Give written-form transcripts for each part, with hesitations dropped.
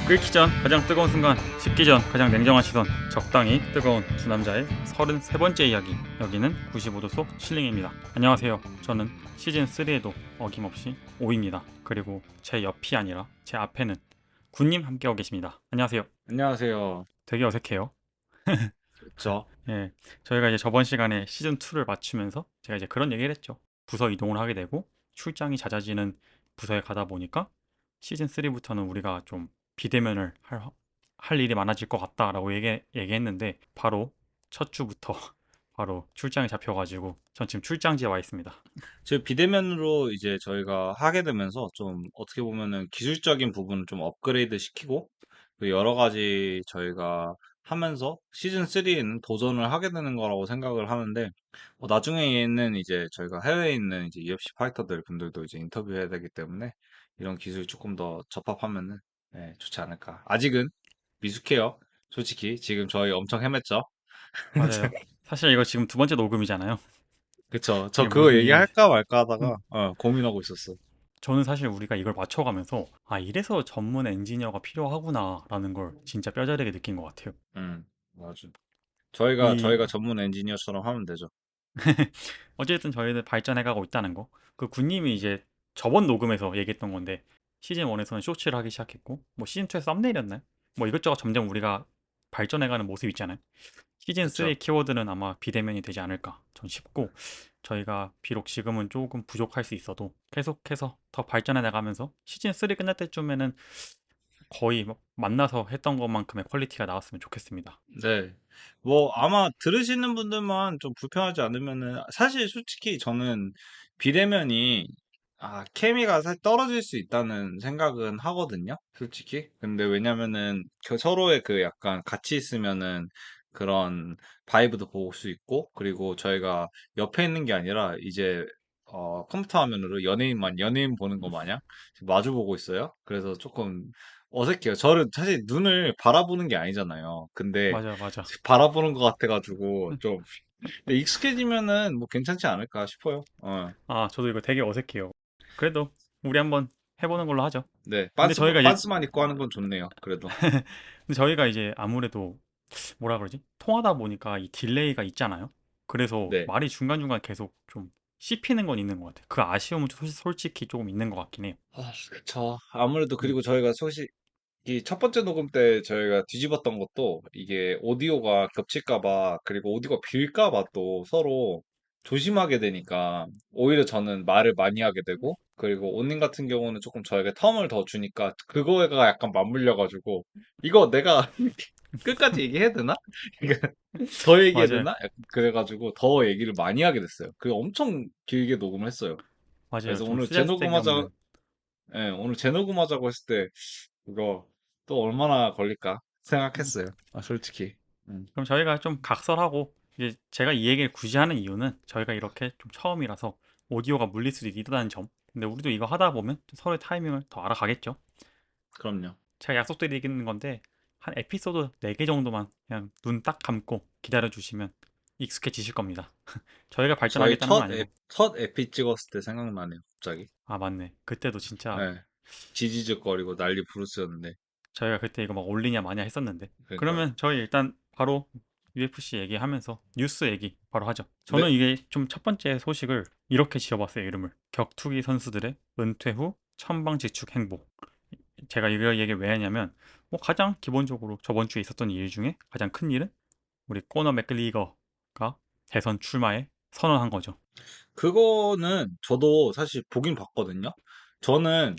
끓기 전 가장 뜨거운 순간, 식기 전 가장 냉정한 시선, 적당히 뜨거운 두 남자의 33번째 이야기. 여기는 95도 속 칠링입니다. 안녕하세요. 저는 시즌3에도 어김없이 오입니다. 그리고 제 옆이 아니라 제 앞에는 군님 함께하고 계십니다. 안녕하세요. 안녕하세요. 되게 어색해요. 그쵸? 예, 저희가 이제 저번 시간에 시즌2를 맞추면서 제가 이제 그런 얘기를 했죠. 부서 이동을 하게 되고 출장이 잦아지는 부서에 가다 보니까 시즌3부터는 우리가 좀 비대면을 할 일이 많아질 것 같다라고 얘기했는데 바로 첫 주부터 바로 출장이 잡혀가지고 전 지금 출장지에 와 있습니다. 저희 비대면으로 이제 저희가 하게 되면서 좀 어떻게 보면은 기술적인 부분을 좀 업그레이드 시키고 그 여러 가지 저희가 하면서 시즌 3에는 도전을 하게 되는 거라고 생각을 하는데 나중에는 이제 저희가 해외에 있는 이제 UFC 파이터들 분들도 이제 인터뷰해야 되기 때문에 이런 기술이 조금 더 접합하면은 네, 좋지 않을까. 아직은 미숙해요. 솔직히 지금 저희 엄청 헤맸죠. 맞아요. 사실 이거 지금 두 번째 녹음이잖아요. 그쵸. 저 이게 그거 무슨 일이 얘기할까 말까 하다가 음, 고민하고 있었어. 저는 사실 우리가 이걸 맞춰가면서 아 이래서 전문 엔지니어가 필요하구나라는 걸 진짜 뼈저리게 느낀 것 같아요. 맞아. 저희가 이 전문 엔지니어처럼 하면 되죠. 어쨌든 저희는 발전해가고 있다는 거. 그 군님이 이제 저번 녹음에서 얘기했던 건데 시즌 1에서는 쇼츠를 하기 시작했고 뭐 시즌 2에서 썸네일이었나요? 뭐 이것저것 점점 우리가 발전해가는 모습 있잖아요. 시즌 그쵸. 3의 키워드는 아마 비대면이 되지 않을까 전 싶고 저희가 비록 지금은 조금 부족할 수 있어도 계속해서 더 발전해 나가면서 시즌 3 끝날 때쯤에는 거의 뭐 만나서 했던 것만큼의 퀄리티가 나왔으면 좋겠습니다. 네. 뭐 아마 들으시는 분들만 좀 불편하지 않으면은 사실 솔직히 저는 비대면이 케미가 떨어질 수 있다는 생각은 하거든요. 솔직히. 근데 왜냐면은 서로의 그 약간 같이 있으면은 그런 바이브도 볼 수 있고 그리고 저희가 옆에 있는 게 아니라 이제 컴퓨터 화면으로 연예인 보는 거 마냥 마주 보고 있어요. 그래서 조금 어색해요. 저는 사실 눈을 바라보는 게 아니잖아요. 근데 맞아, 맞아. 바라보는 것 같아가지고 좀 근데 익숙해지면은 뭐 괜찮지 않을까 싶어요. 아, 저도 이거 되게 어색해요. 그래도 우리 한번 해보는 걸로 하죠. 네, 근데 저희가 이제 빤스만 입고 하는 건 좋네요. 그래도. 근데 저희가 이제 아무래도 뭐라 그러지? 통하다 보니까 이 딜레이가 있잖아요. 그래서 네. 말이 중간중간 계속 좀 씹히는 건 있는 것 같아요. 그 아쉬움은 솔직히 조금 있는 것 같긴 해요. 그쵸. 아무래도 음, 그리고 저희가 솔직히 이 첫 번째 녹음 때 저희가 뒤집었던 것도 이게 오디오가 겹칠까 봐 그리고 오디오가 빌까 봐 또 서로 조심하게 되니까 오히려 저는 말을 많이 하게 되고 그리고 온님 같은 경우는 조금 저에게 텀을 더 주니까 그거가 약간 맞물려 가지고 이거 내가 끝까지 얘기해야 되나? 그러니까 더 얘기해야 맞아요. 되나? 약간 그래 가지고 더 얘기를 많이 하게 됐어요. 그 엄청 길게 녹음을 했어요. 맞아요. 그래서 좀 쓰잘데기 없는. 오늘 재녹음하자고 했을 때 이거 또 얼마나 걸릴까 음, 생각했어요. 솔직히. 음. 그럼 저희가 좀 각설하고 이제 제가 이 얘기를 굳이 하는 이유는 저희가 이렇게 좀 처음이라서 오디오가 물릴 수도 있다는 점. 근데 우리도 이거 하다 보면 서로의 타이밍을 더 알아가겠죠. 그럼요. 제가 약속드리는 건데 한 에피소드 4개 정도만 그냥 눈 딱 감고 기다려 주시면 익숙해지실 겁니다. 저희가 저희 발전하겠다는 건 아니고. 첫 에피 찍었을 때 생각나네요, 갑자기. 아, 맞네. 그때도 진짜 네. 지지직거리고 난리 부르스였는데. 저희가 그때 이거 막 올리냐 마냐 했었는데. 그러니까요. 그러면 저희 일단 바로 UFC 얘기하면서 뉴스 얘기 바로 하죠. 저는 네. 이게 좀 첫 번째 소식을 이렇게 지어봤어요, 이름을. 격투기 선수들의 은퇴 후 천방지축 행보. 제가 이거 얘기 왜 하냐면 뭐 가장 기본적으로 저번 주에 있었던 일 중에 가장 큰 일은 우리 코너 맥글리거가 대선 출마에 선언한 거죠. 그거는 저도 사실 보긴 봤거든요. 저는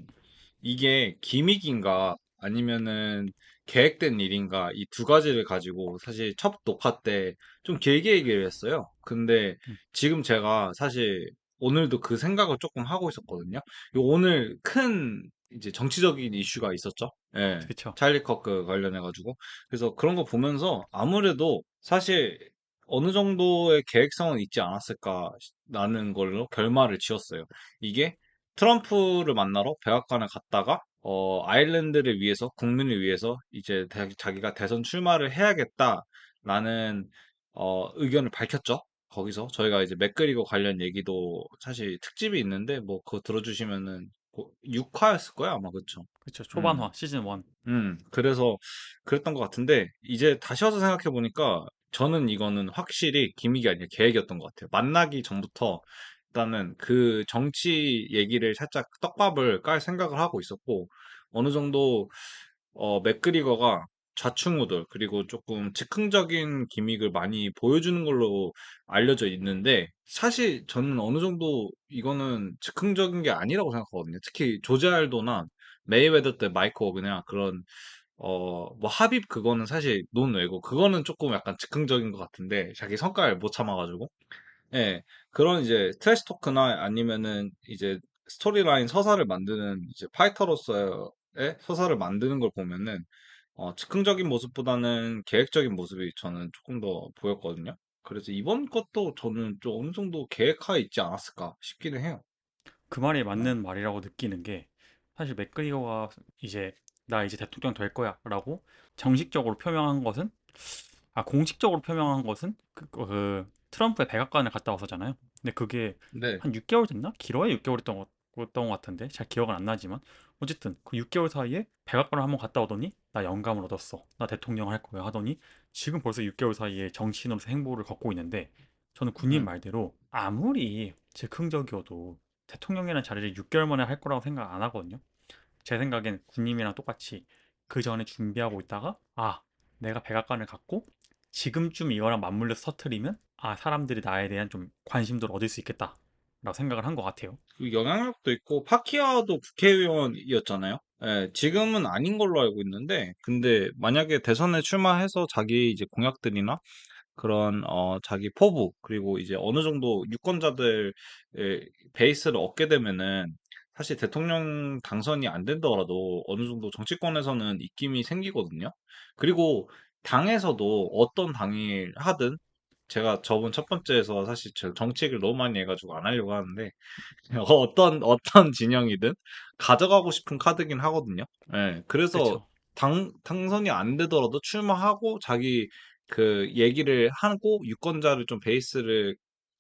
이게 기믹인가 아니면은 계획된 일인가 이 두 가지를 가지고 사실 첫 녹화 때 좀 길게 얘기를 했어요. 근데 음, 지금 제가 사실 오늘도 그 생각을 조금 하고 있었거든요. 오늘 큰 이제 정치적인 이슈가 있었죠. 예. 그쵸. 찰리 커크 관련해가지고. 그래서 그런 거 보면서 아무래도 사실 어느 정도의 계획성은 있지 않았을까라는 걸로 결말을 지었어요. 이게 트럼프를 만나러 백악관에 갔다가 아일랜드를 위해서 국민을 위해서 이제 자기가 대선 출마를 해야겠다라는 의견을 밝혔죠. 거기서 저희가 이제 맥그리거 관련 얘기도 사실 특집이 있는데 뭐 그거 들어주시면은 6화였을 거야 아마 그쵸? 그쵸. 초반화 음. 시즌 1. 그래서 그랬던 것 같은데 이제 다시 와서 생각해 보니까 저는 이거는 확실히 기믹이 아니라 계획이었던 것 같아요. 만나기 전부터 일단은 그 정치 얘기를 살짝 떡밥을 깔 생각을 하고 있었고 어느 정도 맥그리거가 좌충우돌 그리고 조금 즉흥적인 기믹을 많이 보여주는 걸로 알려져 있는데 사실 저는 어느 정도 이거는 즉흥적인 게 아니라고 생각하거든요. 특히 조제 알도나 메이웨더 때 마이크 오그냐 그런 뭐 하빕 그거는 사실 논외고 그거는 조금 약간 즉흥적인 것 같은데 자기 성깔 못 참아가지고 예 그런 이제 트래시 토크나 아니면은 이제 스토리라인 서사를 만드는 이제 파이터로서의 서사를 만드는 걸 보면은 즉흥적인 모습보다는 계획적인 모습이 저는 조금 더 보였거든요. 그래서 이번 것도 저는 좀 어느 정도 계획하에 있지 않았을까 싶기는 해요. 그 말이 네. 맞는 말이라고 느끼는 게 사실 맥그리거가 이제 나 이제 대통령 될 거야라고 정식적으로 표명한 것은 공식적으로 표명한 것은 트럼프의 백악관을 갔다 왔었잖아요. 근데 그게 네. 한 6개월 됐나? 길어야 6개월 것 같은데 잘 기억은 안 나지만 어쨌든 그 6개월 사이에 백악관을 한번 갔다 오더니 나 영감을 얻었어. 나 대통령 할 거야 하더니 지금 벌써 6개월 사이에 정치인으로서 행보를 걷고 있는데 저는 군님 음, 말대로 아무리 즉흥적이어도 대통령이라는 자리를 6개월 만에 할 거라고 생각 안 하거든요. 제 생각엔 군님이랑 똑같이 그 전에 준비하고 있다가 내가 백악관을 갖고 지금쯤 이거랑 맞물려서 터트리면 사람들이 나에 대한 좀 관심도를 얻을 수 있겠다 라고 생각을 한 것 같아요. 그 영향력도 있고 파키아도 국회의원이었잖아요. 예, 지금은 아닌 걸로 알고 있는데, 근데 만약에 대선에 출마해서 자기 이제 공약들이나 그런 자기 포부 그리고 이제 어느 정도 유권자들의 베이스를 얻게 되면은 사실 대통령 당선이 안 된다더라도 어느 정도 정치권에서는 입김이 생기거든요. 그리고 당에서도 어떤 당이 하든 제가 저번 첫 번째에서 사실 저 정치 얘기를 너무 많이 해가지고 안 하려고 하는데 어떤 진영이든 가져가고 싶은 카드긴 하거든요. 예. 그래서 그쵸? 당선이 안 되더라도 출마하고 자기 그 얘기를 하고 유권자를 좀 베이스를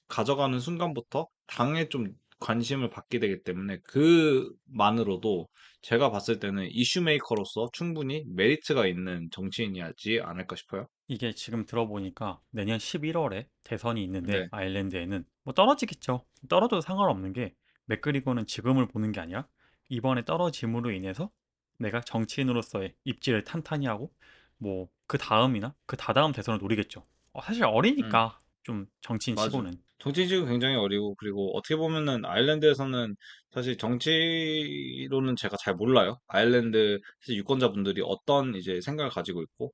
가져가는 순간부터 당에 좀 관심을 받게 되기 때문에 그만으로도 제가 봤을 때는 이슈 메이커로서 충분히 메리트가 있는 정치인이지 않을까 싶어요. 이게 지금 들어보니까 내년 11월에 대선이 있는데 네. 아일랜드에는 뭐 떨어지겠죠. 떨어져도 상관없는 게 맥그리거는 지금을 보는 게 아니라 이번에 떨어짐으로 인해서 내가 정치인으로서의 입지를 탄탄히 하고 뭐 그 다음이나 그 다다음 대선을 노리겠죠. 사실 음. 어리니까 좀 정치인 맞아. 치고는. 정치직은 굉장히 어리고, 그리고 어떻게 보면은 아일랜드에서는 사실 정치로는 제가 잘 몰라요. 아일랜드 사실 유권자분들이 어떤 이제 생각을 가지고 있고,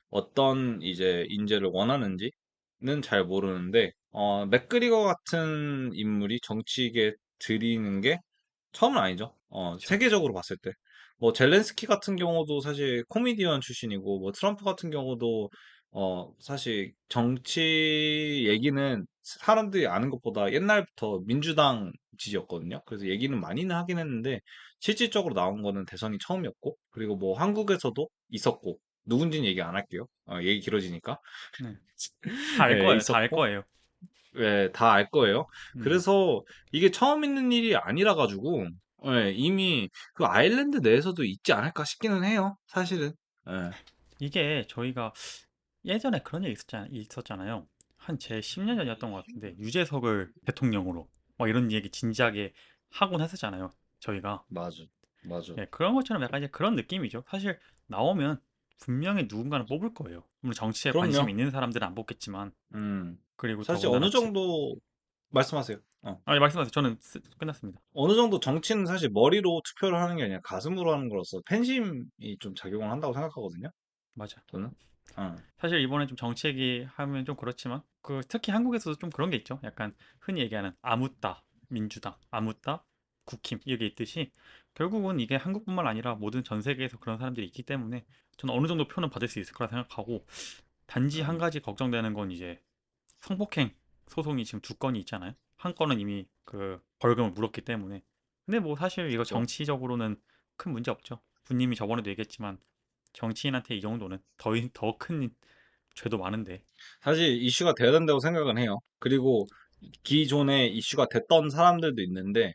어떤 이제 인재를 원하는지는 잘 모르는데, 맥그리거 같은 인물이 정치계에 들이는 게 처음은 아니죠. 그렇죠. 세계적으로 봤을 때. 뭐 젤렌스키 같은 경우도 사실 코미디언 출신이고 뭐 트럼프 같은 경우도 사실 정치 얘기는 사람들이 아는 것보다 옛날부터 민주당 지지였거든요. 그래서 얘기는 많이는 하긴 했는데 실질적으로 나온 거는 대선이 처음이었고 그리고 뭐 한국에서도 있었고 누군지는 얘기 안 할게요. 얘기 길어지니까. 네. 다 알 예, 거예요. 다 알 있었고 거예요. 예, 다 알 거예요. 음. 그래서 이게 처음 있는 일이 아니라 가지고 예, 이미 그 아일랜드 내에서도 있지 않을까 싶기는 해요. 사실은. 예. 이게 저희가 예전에 그런 얘기 있었잖아요. 한 제 10년 전이었던 것 같은데 유재석을 대통령으로 막 이런 얘기 진지하게 하곤 했었잖아요. 저희가. 맞아. 맞아. 예, 그런 것처럼 약간 이제 그런 느낌이죠. 사실 나오면 분명히 누군가는 뽑을 거예요. 물론 정치에 관심이 그럼요. 있는 사람들은 안 뽑겠지만 음. 그리고 사실 어느 더군다나 정도 말씀하세요. 예, 말씀하세요. 저는 끝났습니다. 어느 정도 정치는 사실 머리로 투표를 하는 게 아니라 가슴으로 하는 거라서 팬심이 좀 작용을 한다고 생각하거든요. 맞아. 저는. 어. 사실 이번에 좀 정치 얘기하면 좀 그렇지만 특히 한국에서도 좀 그런 게 있죠. 약간 흔히 얘기하는 아무따 민주당, 아무따 국힘 이게 있듯이 결국은 이게 한국뿐만 아니라 모든 전 세계에서 그런 사람들이 있기 때문에 저는 어느 정도 표는 받을 수 있을 거라 생각하고 단지 한 음. 가지 걱정되는 건 이제 성폭행 소송이 지금 두 건이 있잖아요. 한 건은 이미 그 벌금을 물었기 때문에 근데 뭐 사실 이거 그쵸. 정치적으로는 큰 문제 없죠. 부님이 저번에도 얘기했지만 정치인한테 이 정도는 더 큰 죄도 많은데. 사실 이슈가 돼야 된다고 생각은 해요. 그리고 기존에 이슈가 됐던 사람들도 있는데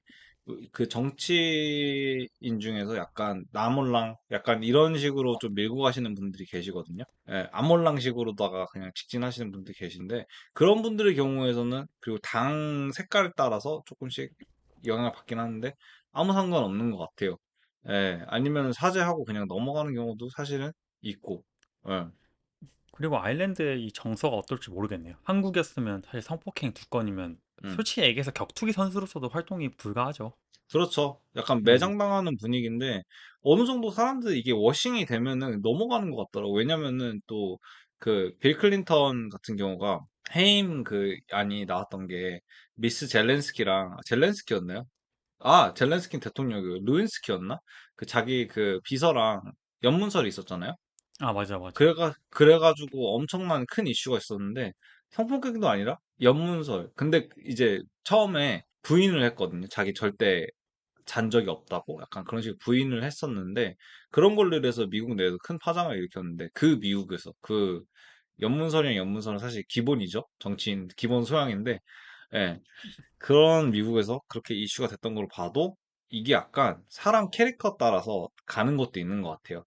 그 정치인 중에서 약간 나몰랑 약간 이런 식으로 좀 밀고 가시는 분들이 계시거든요. 예, 아몰랑식으로다가 그냥 직진하시는 분들이 계신데 그런 분들의 경우에서는 그리고 당 색깔에 따라서 조금씩 영향을 받긴 하는데 아무 상관없는 것 같아요. 예, 아니면 사죄하고 그냥 넘어가는 경우도 사실은 있고. 예, 그리고 아일랜드의 이 정서가 어떨지 모르겠네요. 한국이었으면 사실 성폭행 두 건이면 음. 솔직히 얘기해서 격투기 선수로서도 활동이 불가하죠. 그렇죠. 약간 음, 매장당하는 분위기인데 어느 정도 사람들이 이게 워싱이 되면은 넘어가는 것 같더라고. 왜냐면은 또 그 빌 클린턴 같은 경우가 해임 그 안이 나왔던 게 미스 젤렌스키였나요? 아, 젤렌스키 대통령이 루인스키였나? 그 자기 그 비서랑 연문설이 있었잖아요. 아, 맞아, 맞아. 그래가지고 엄청난 큰 이슈가 있었는데 성폭행도 아니라 연문설. 근데 이제 처음에 부인을 했거든요. 자기 절대 잔 적이 없다고 약간 그런 식으로 부인을 했었는데 그런 걸로 인해서 미국 내에서 큰 파장을 일으켰는데 그 미국에서 그 연문설이랑 연문설은 사실 기본이죠. 정치인 기본 소양인데 예, 그런 미국에서 그렇게 이슈가 됐던 걸 봐도 이게 약간 사람 캐릭터 따라서 가는 것도 있는 것 같아요.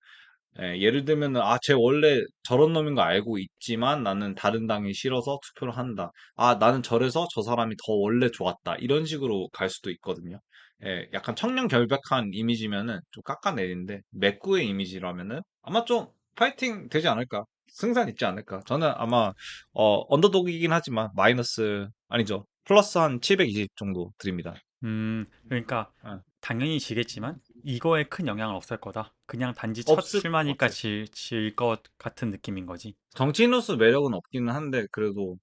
예, 예를 들면은 쟤 원래 저런 놈인 거 알고 있지만 나는 다른 당이 싫어서 투표를 한다. 나는 저래서 저 사람이 더 원래 좋았다. 이런 식으로 갈 수도 있거든요. 예, 약간 청렴결백한 이미지면은 좀 깎아내리는데 맥구의 이미지라면은 아마 좀 파이팅 되지 않을까? 승산 있지 않을까? 저는 아마 언더독이긴 하지만 마이너스 아니죠. 플러스 한 720 정도 드립니다. 그러니까 예. 당연히 지겠지만 이거에 큰 영향은 없을 거다. 그냥 단지 첫 없을 출마니까 없을 질 것 같은 느낌인 거지. 정치인으로서 매력은 없기는 한데 그래도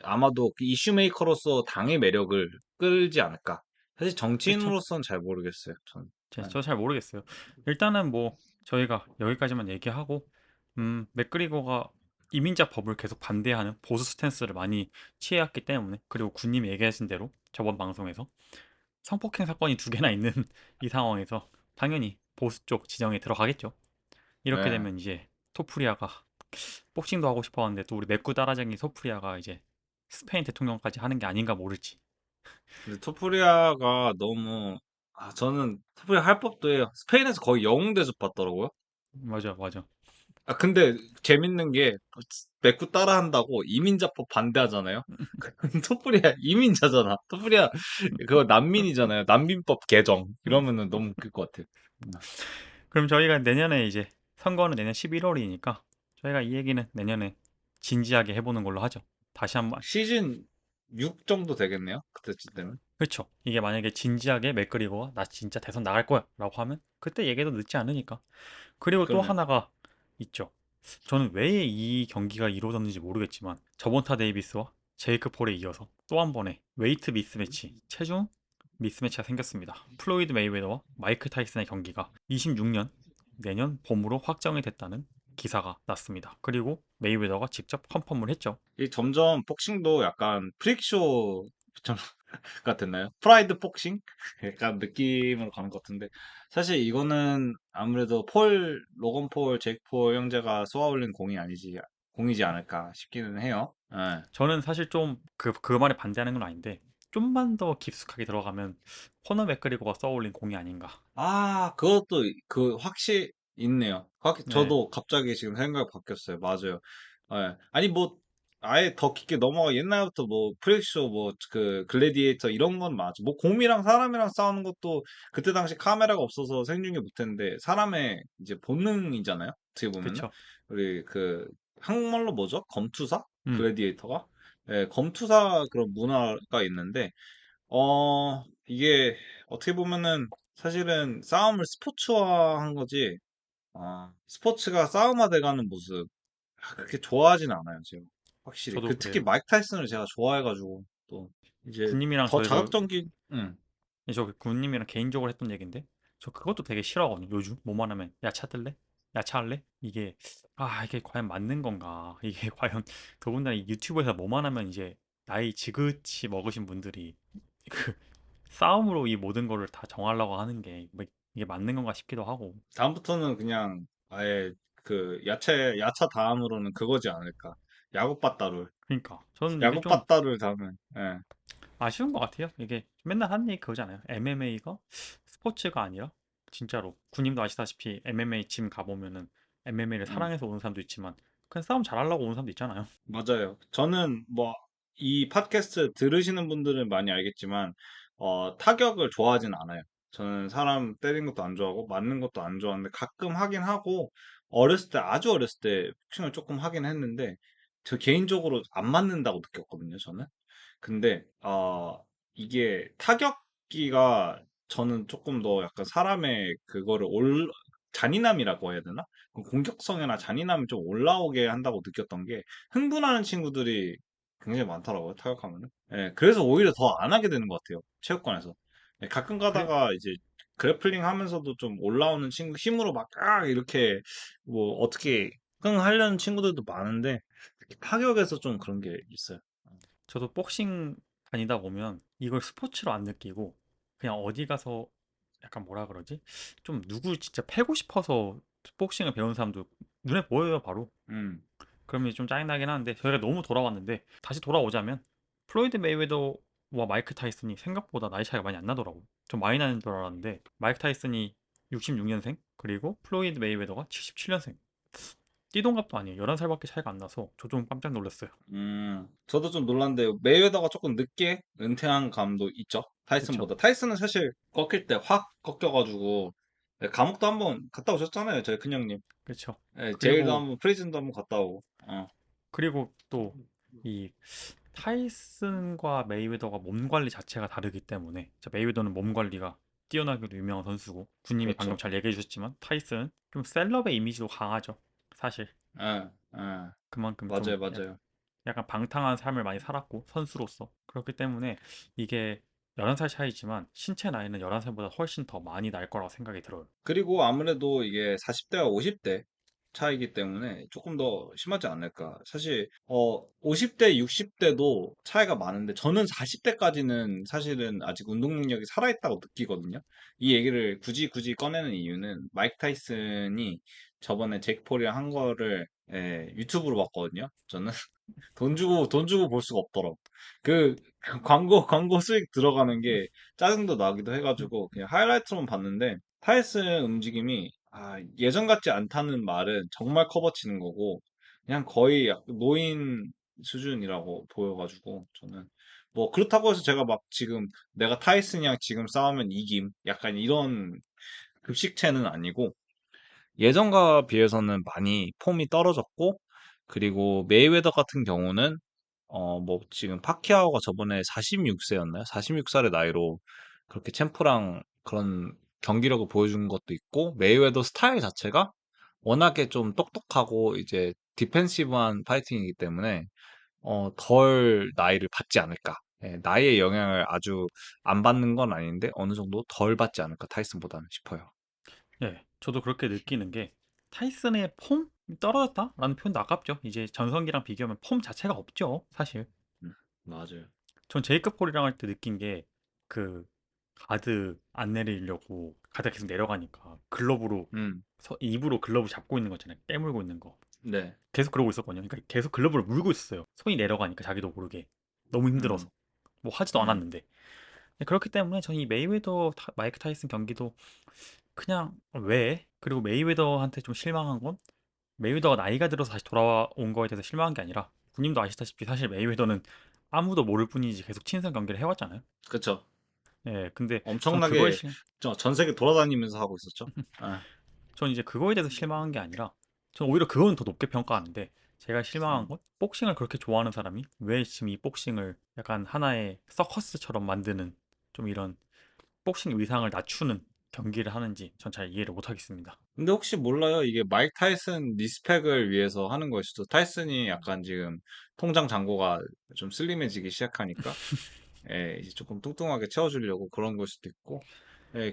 아마도 그 이슈 메이커로서 당의 매력을 끌지 않을까. 사실 그렇죠? 정치인으로서는 잘 모르겠어요. 전. 네. 저 잘 모르겠어요. 일단은 뭐 저희가 여기까지만 얘기하고 맥그리거가 이민자 법을 계속 반대하는 보수 스탠스를 많이 취해왔기 때문에 그리고 군님이 얘기하신 대로 저번 방송에서 성폭행 사건이 두 개나 있는 이 상황에서 당연히 보수 쪽 지정에 들어가겠죠. 이렇게 네. 되면 이제 토프리아가 복싱도 하고 싶어 하는데 또 우리 맥구 따라쟁이 토프리아가 이제 스페인 대통령까지 하는 게 아닌가 모를지. 근데 토프리아가 너무 저는 토프리아 할 법도 해요. 스페인에서 거의 영웅 대접받더라고요. 맞아, 맞아. 근데 재밌는 게 맥구 따라한다고 이민자법 반대하잖아요. 토프리아 이민자잖아. 토프리아 그거 난민이잖아요. 난민법 개정. 이러면은 너무 웃길 것 같아요. 음. 그럼 저희가 내년에 이제 선거는 내년 11월이니까 저희가 이 얘기는 내년에 진지하게 해보는 걸로 하죠. 다시 한번. 시즌 6 정도 되겠네요. 그때쯤 되면. 그렇죠. 이게 만약에 진지하게 맥그리거가 나 진짜 대선 나갈 거야 라고 하면 그때 얘기도 늦지 않으니까. 그리고 또 그러네요. 하나가 있죠. 저는 왜 이 경기가 이루어졌는지 모르겠지만 저번타 데이비스와 제이크 폴에 이어서 또 한 번의 웨이트 미스매치, 체중 미스매치가 생겼습니다. 플로이드 메이웨더와 마이크 타이슨의 경기가 26년 내년 봄으로 확정이 됐다는 기사가 났습니다. 그리고 메이웨더가 직접 컨펌을 했죠. 이 점점 복싱도 약간 프릭쇼 좀 같았나요? 프라이드 복싱? 약간 느낌으로 가는 것 같은데 사실 이거는 아무래도 로건 폴, 제이크 폴 형제가 쏘아올린 공이지 않을까 싶기는 해요. 예. 저는 사실 좀 그 말에 반대하는 건 아닌데 좀만 더 깊숙하게 들어가면 코너 맥그리거가 써올린 공이 아닌가. 그것도 확실히 있네요. 네, 저도 갑자기 지금 생각이 바뀌었어요. 맞아요. 예. 아니, 뭐, 아예 더 깊게 넘어가, 옛날부터 뭐, 프렉쇼, 뭐, 글래디에이터 이런 건 맞아. 뭐, 곰이랑 사람이랑 싸우는 것도 그때 당시 카메라가 없어서 생중계 못했는데, 사람의 이제 본능이잖아요. 어떻게 보면은. 그쵸. 우리 한국말로 뭐죠? 검투사? 음, 글래디에이터가? 예, 검투사 그런 문화가 있는데, 이게 어떻게 보면은 사실은 싸움을 스포츠화한 거지, 스포츠가 싸움화 돼가는 모습, 그렇게 좋아하진 않아요, 제가. 확실히. 저도 특히 그래요. 마이크 타이슨을 제가 좋아해가지고, 또, 이제 군님이랑 더 저희가 자극적인, 응. 저 군님이랑 개인적으로 했던 얘기인데 저 그것도 되게 싫어하거든요. 요즘 뭐만 하면 야차 들래? 야차 할래? 이게 과연 맞는 건가? 이게 과연 더군다나 이 유튜브에서 뭐만 하면 이제 나이 지긋이 먹으신 분들이 그 싸움으로 이 모든 거를 다 정하려고 하는 게 이게 맞는 건가 싶기도 하고. 다음부터는 그냥 아예 야차 다음으로는 그거지 않을까. 야구빠따를. 그러니까 저는 이게 좀 야구빠따를 다음에, 예. 아쉬운 것 같아요. 이게 맨날 하는 얘기 그거잖아요. MMA가 스포츠가 아니라 진짜로 군님도 아시다시피 MMA 짐 가보면은 MMA를 음. 사랑해서 오는 사람도 있지만 그냥 싸움 잘하려고 오는 사람도 있잖아요. 맞아요. 저는 뭐, 이 팟캐스트 들으시는 분들은 많이 알겠지만, 타격을 좋아하진 않아요. 저는 사람 때리는 것도 안 좋아하고, 맞는 것도 안 좋아하는데, 가끔 하긴 하고, 어렸을 때, 아주 어렸을 때, 복싱을 조금 하긴 했는데, 저 개인적으로 안 맞는다고 느꼈거든요, 저는. 근데, 이게 타격기가 저는 조금 더 약간 사람의 그거를 잔인함이라고 해야 되나? 그 공격성이나 잔인함이 좀 올라오게 한다고 느꼈던 게 흥분하는 친구들이 굉장히 많더라고요, 타격하면은. 예, 그래서 오히려 더 안 하게 되는 것 같아요, 체육관에서. 예, 가끔 그래 가다가 이제 그래플링 하면서도 좀 올라오는 친구, 힘으로 막, 이렇게, 뭐, 어떻게, 하려는 친구들도 많은데, 특히 타격에서 좀 그런 게 있어요. 저도 복싱 다니다 보면 이걸 스포츠로 안 느끼고 그냥 어디 가서 약간 뭐라 그러지? 좀 누구 진짜 패고 싶어서 복싱을 배운 사람도 눈에 보여요, 바로. 음, 그러면 좀 짜증나긴 하는데 저희가 너무 돌아왔는데 다시 돌아오자면 플로이드 메이웨더와 마이크 타이슨이 생각보다 나이 차이가 많이 안 나더라고. 좀 많이 나는 줄 알았는데 마이크 타이슨이 66년생 그리고 플로이드 메이웨더가 77년생. 띠동갑도 아니에요. 11살밖에 차이가 안 나서 저 좀 깜짝 놀랐어요. 저도 좀 놀랐는데, 메이웨더가 조금 늦게 은퇴한 감도 있죠. 그쵸? 타이슨보다. 타이슨은 사실 꺾일 때 확 꺾여가지고, 네, 감옥도 한번 갔다 오셨잖아요, 저희 큰형님. 그쵸? 네, 제일도 그리고 한번, 프리즌도 한번 갔다 오고. 그리고 또 이 타이슨과 메이웨더가 몸 관리 자체가 다르기 때문에 메이웨더는 몸 관리가 뛰어나기도 유명한 선수고 군님이 방금 그렇죠. 잘 얘기해 주셨지만 타이슨은 좀 셀럽의 이미지도 강하죠. 사실 예, 예, 그만큼 좀 맞아요, 맞아요. 약간 방탕한 삶을 많이 살았고 선수로서 그렇기 때문에 이게 11살 차이지만 신체 나이는 11살보다 훨씬 더 많이 날 거라고 생각이 들어요. 그리고 아무래도 이게 40대와 50대 차이기 때문에 조금 더 심하지 않을까. 사실 50대, 60대도 차이가 많은데 저는 40대까지는 사실은 아직 운동 능력이 살아있다고 느끼거든요. 이 얘기를 굳이 꺼내는 이유는 마이크 타이슨이 저번에 제이크 폴이랑 한 거를 유튜브로 봤거든요. 저는 돈 주고 볼 수가 없더라고. 그 광고 수익 들어가는 게 짜증도 나기도 해가지고 그냥 하이라이트로만 봤는데 타이슨 움직임이 예전 같지 않다는 말은 정말 커버 치는 거고 그냥 거의 노인 수준이라고 보여가지고 저는 뭐 그렇다고 해서 제가 막 지금 내가 타이슨이랑 지금 싸우면 이김 약간 이런 급식체는 아니고 예전과 비해서는 많이 폼이 떨어졌고, 그리고 메이웨더 같은 경우는, 뭐, 지금 파키아오가 저번에 46세였나요? 46살의 나이로 그렇게 챔프랑 그런 경기력을 보여준 것도 있고, 메이웨더 스타일 자체가 워낙에 좀 똑똑하고, 이제, 디펜시브한 파이팅이기 때문에, 덜 나이를 받지 않을까. 예, 나이의 영향을 아주 안 받는 건 아닌데, 어느 정도 덜 받지 않을까, 타이슨보다는 싶어요. 예, 저도 그렇게 느끼는 게 타이슨의 폼이 떨어졌다라는 표현도 아깝죠. 이제 전성기랑 비교하면 폼 자체가 없죠, 사실. 음, 맞아요. 전 제이크 폴이랑 할 때 느낀 게 그 가드 안 내리려고 가드가 계속 내려가니까 글러브로 음, 입으로 글러브 잡고 있는 거잖아요. 깨물고 있는 거. 네. 계속 그러고 있었거든요. 그러니까 계속 글러브를 물고 있었어요. 손이 내려가니까 자기도 모르게 너무 힘들어서 음. 뭐 하지도 음. 않았는데. 그렇기 때문에 저는 이 메이웨더 마이크 타이슨 경기도 그냥 왜? 그리고 메이웨더한테 좀 실망한 건 메이웨더가 나이가 들어서 다시 돌아온 거에 대해서 실망한 게 아니라 군님도 아시다시피 사실 메이웨더는 아무도 모를 뿐이지 계속 친선 경기를 해왔잖아요. 그쵸. 예, 근데 전 그거에 엄청나게 전 세계 돌아다니면서 하고 있었죠. 아, 전 이제 그거에 대해서 실망한 게 아니라 전 오히려 그거는 더 높게 평가하는데 제가 실망한 음. 건 복싱을 그렇게 좋아하는 사람이 왜 지금 이 복싱을 약간 하나의 서커스처럼 만드는 좀 이런 복싱 위상을 낮추는 경기를 하는지 전 잘 이해를 못 하겠습니다. 근데 혹시 몰라요. 이게 마이크 타이슨 리스펙을 위해서 하는 걸 수도. 타이슨이 약간 지금 통장 잔고가 좀 슬림해지기 시작하니까 이제 조금 뚱뚱하게 채워주려고 그런 걸 수도 있고.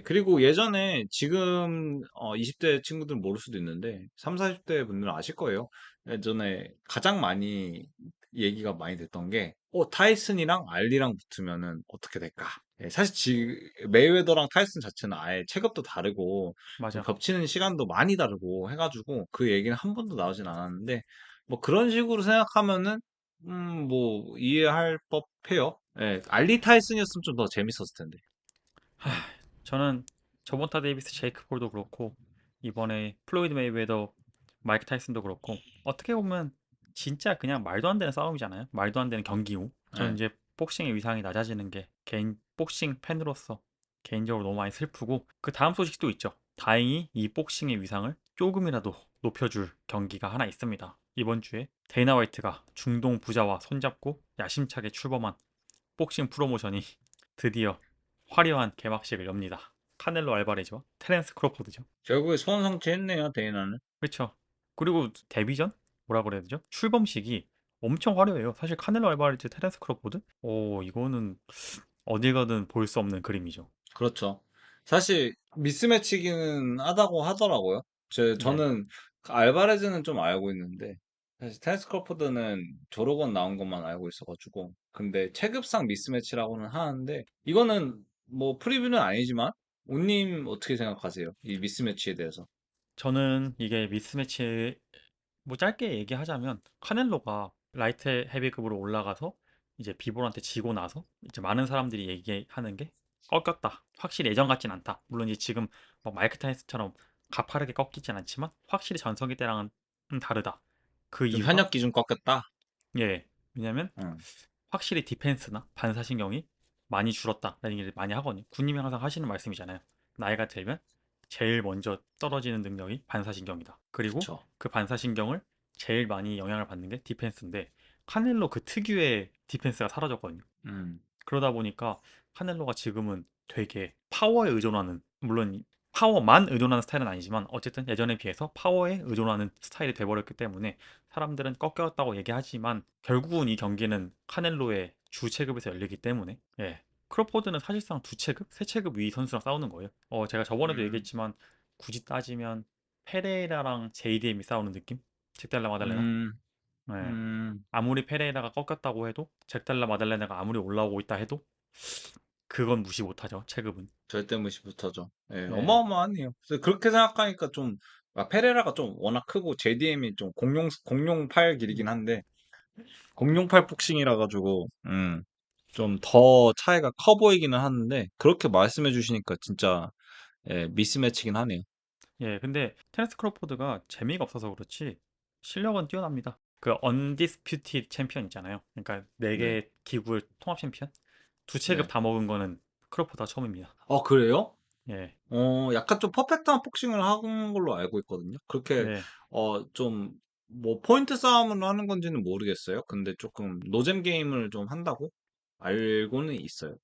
그리고 예전에 지금 20대 친구들은 모를 수도 있는데 3, 40대 분들은 아실 거예요. 예전에 가장 많이 얘기가 많이 됐던 게 타이슨이랑 알리랑 붙으면은 어떻게 될까? 사실 메이웨더랑 타이슨 자체는 아예 체급도 다르고 뭐 맞아. 겹치는 시간도 많이 다르고 해가지고 그 얘기는 한 번도 나오진 않았는데 뭐 그런 식으로 생각하면은 뭐 이해할 법해요. 예, 알리 타이슨이었으면 좀 더 재밌었을 텐데. 하, 예. 저는 저번타 데이비스 제이크 폴도 그렇고 이번에 플로이드 메이웨더 마이크 타이슨도 그렇고 어떻게 보면 진짜 그냥 말도 안 되는 싸움이잖아요. 말도 안 되는 경기고 저는 예. 이제 복싱의 위상이 낮아지는 게 개인 복싱 팬으로서 개인적으로 너무 많이 슬프고 그 다음 소식도 있죠. 다행히 이 복싱의 위상을 조금이라도 높여줄 경기가 하나 있습니다. 이번 주에 데이나 화이트가 중동 부자와 손잡고 야심차게 출범한 복싱 프로모션이 드디어 화려한 개막식을 엽니다. 카넬로 알바레즈와 테렌스 크로포드죠. 결국에 소원 성취했네요, 데이나는. 그렇죠. 그리고 데뷔전 뭐라 그래야 되죠? 출범식이 엄청 화려해요. 사실 카넬로 알바레즈, 테렌스 크로포드? 오, 이거는 어딜 가든 볼 수 없는 그림이죠. 그렇죠. 사실 미스매치기는 하다고 하더라고요. 네. 저는 그 알바레즈는 좀 알고 있는데 사실 테니스 크로포드는 조로건 나온 것만 알고 있어가지고 근데 체급상 미스매치라고는 하는데 이거는 뭐 프리뷰는 아니지만 온님 어떻게 생각하세요? 이 미스매치에 대해서? 저는 이게 미스매치 뭐 짧게 얘기하자면 카넬로가 라이트 헤비급으로 올라가서 이제 비볼한테 지고 나서 이제 많은 사람들이 얘기하는 게 꺾였다. 확실히 예전 같진 않다. 물론 이제 지금 뭐 마이크 타이슨처럼 가파르게 꺾이진 않지만 확실히 전성기 때랑은 다르다. 그 좀 이유가 현역 기준 꺾였다. 예 왜냐면 응. 확실히 디펜스나 반사신경이 많이 줄었다라는 얘기를 많이 하거든요. 군님이 항상 하시는 말씀이잖아요. 나이가 들면 제일 먼저 떨어지는 능력이 반사신경이다. 그리고 그쵸. 그 반사신경을 제일 많이 영향을 받는 게 디펜스인데 카넬로 그 특유의 디펜스가 사라졌거든요. 음. 그러다 보니까 카넬로가 지금은 되게 파워에 의존하는 물론 파워만 의존하는 스타일은 아니지만 어쨌든 예전에 비해서 파워에 의존하는 스타일이 돼버렸기 때문에 사람들은 꺾였다고 얘기하지만 결국은 이 경기는 카넬로의 주 체급에서 열리기 때문에 예 크로포드는 사실상 두 체급, 세 체급 위 선수랑 싸우는 거예요. 제가 저번에도 음. 얘기했지만 굳이 따지면 페레이라랑 JDM이 싸우는 느낌? 잭달라 마달레나? 음. 예. 음. 아무리 페레이라가 꺾였다고 해도 잭달라 마달레나가 아무리 올라오고 있다 해도 그건 무시 못하죠. 체급은. 절대 무시 못하죠. 예, 예. 어마어마하네요. 그래서 그렇게 생각하니까 좀, 페레라가 좀 워낙 크고, JDM이 좀 공룡 팔 길이긴 한데, 공룡팔 복싱이라 가지고, 좀 더 차이가 커 보이기는 하는데, 그렇게 말씀해 주시니까 진짜, 예, 미스매치긴 하네요. 예. 근데 테렌스 크로포드가 재미가 없어서 그렇지 실력은 뛰어납니다. 그 언디스퓨티드 챔피언 있잖아요. 그러니까 네 네. 개 기구의 통합 챔피언 두 체급 네. 다 먹은 거는 크로포드가 처음입니다. 그래요? 예. 약간 좀 퍼펙트한 복싱을 하는 걸로 알고 있거든요. 그렇게, 네. 좀, 뭐, 포인트 싸움을 하는 건지는 모르겠어요. 근데 조금, 노잼 게임을 좀 한다고 알고는 있어요.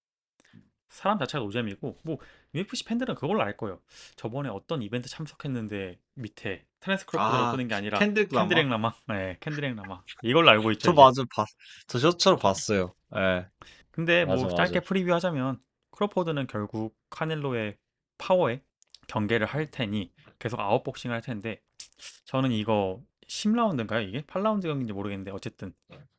사람 자체가 노잼이고 뭐 UFC 팬들은 그걸로 알 거예요. 저번에 어떤 이벤트 참석했는데 밑에 테렌스 크로포드라고 뜨는 게 아니라 캔들 라마? 캔드렉 라마. 네, 캔드렉 라마. 이걸로 알고 있죠, 저 이제. 맞아, 저 쇼츠로 봤어요. 예, 근데 맞아, 뭐 맞아. 짧게 프리뷰하자면 크로포드는 결국 카넬로의 파워에 경계를 할 테니 계속 아웃복싱을 할 텐데 저는 이거 10라운드인가요 이게? 8라운드 경기인지 모르겠는데 어쨌든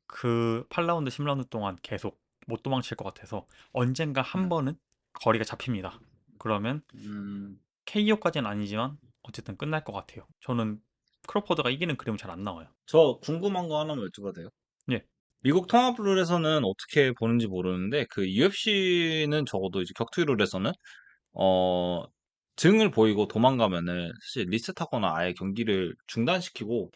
그 8라운드 10라운드 동안 계속 못 도망칠 것 같아서 언젠가 한 음, 번은 거리가 잡힙니다. 그러면 음, KO까지는 아니지만 어쨌든 끝날 것 같아요. 저는 크로포드가 이기는 그림은 잘 안 나와요. 저 궁금한 거 하나만 여쭤봐도 돼요? 예, 미국 통합룰에서는 어떻게 보는지 모르는데, 그 UFC는 적어도 이제 격투기 룰에서는, 어, 등을 보이고 도망가면은 사실 리셋하거나 아예 경기를 중단시키고,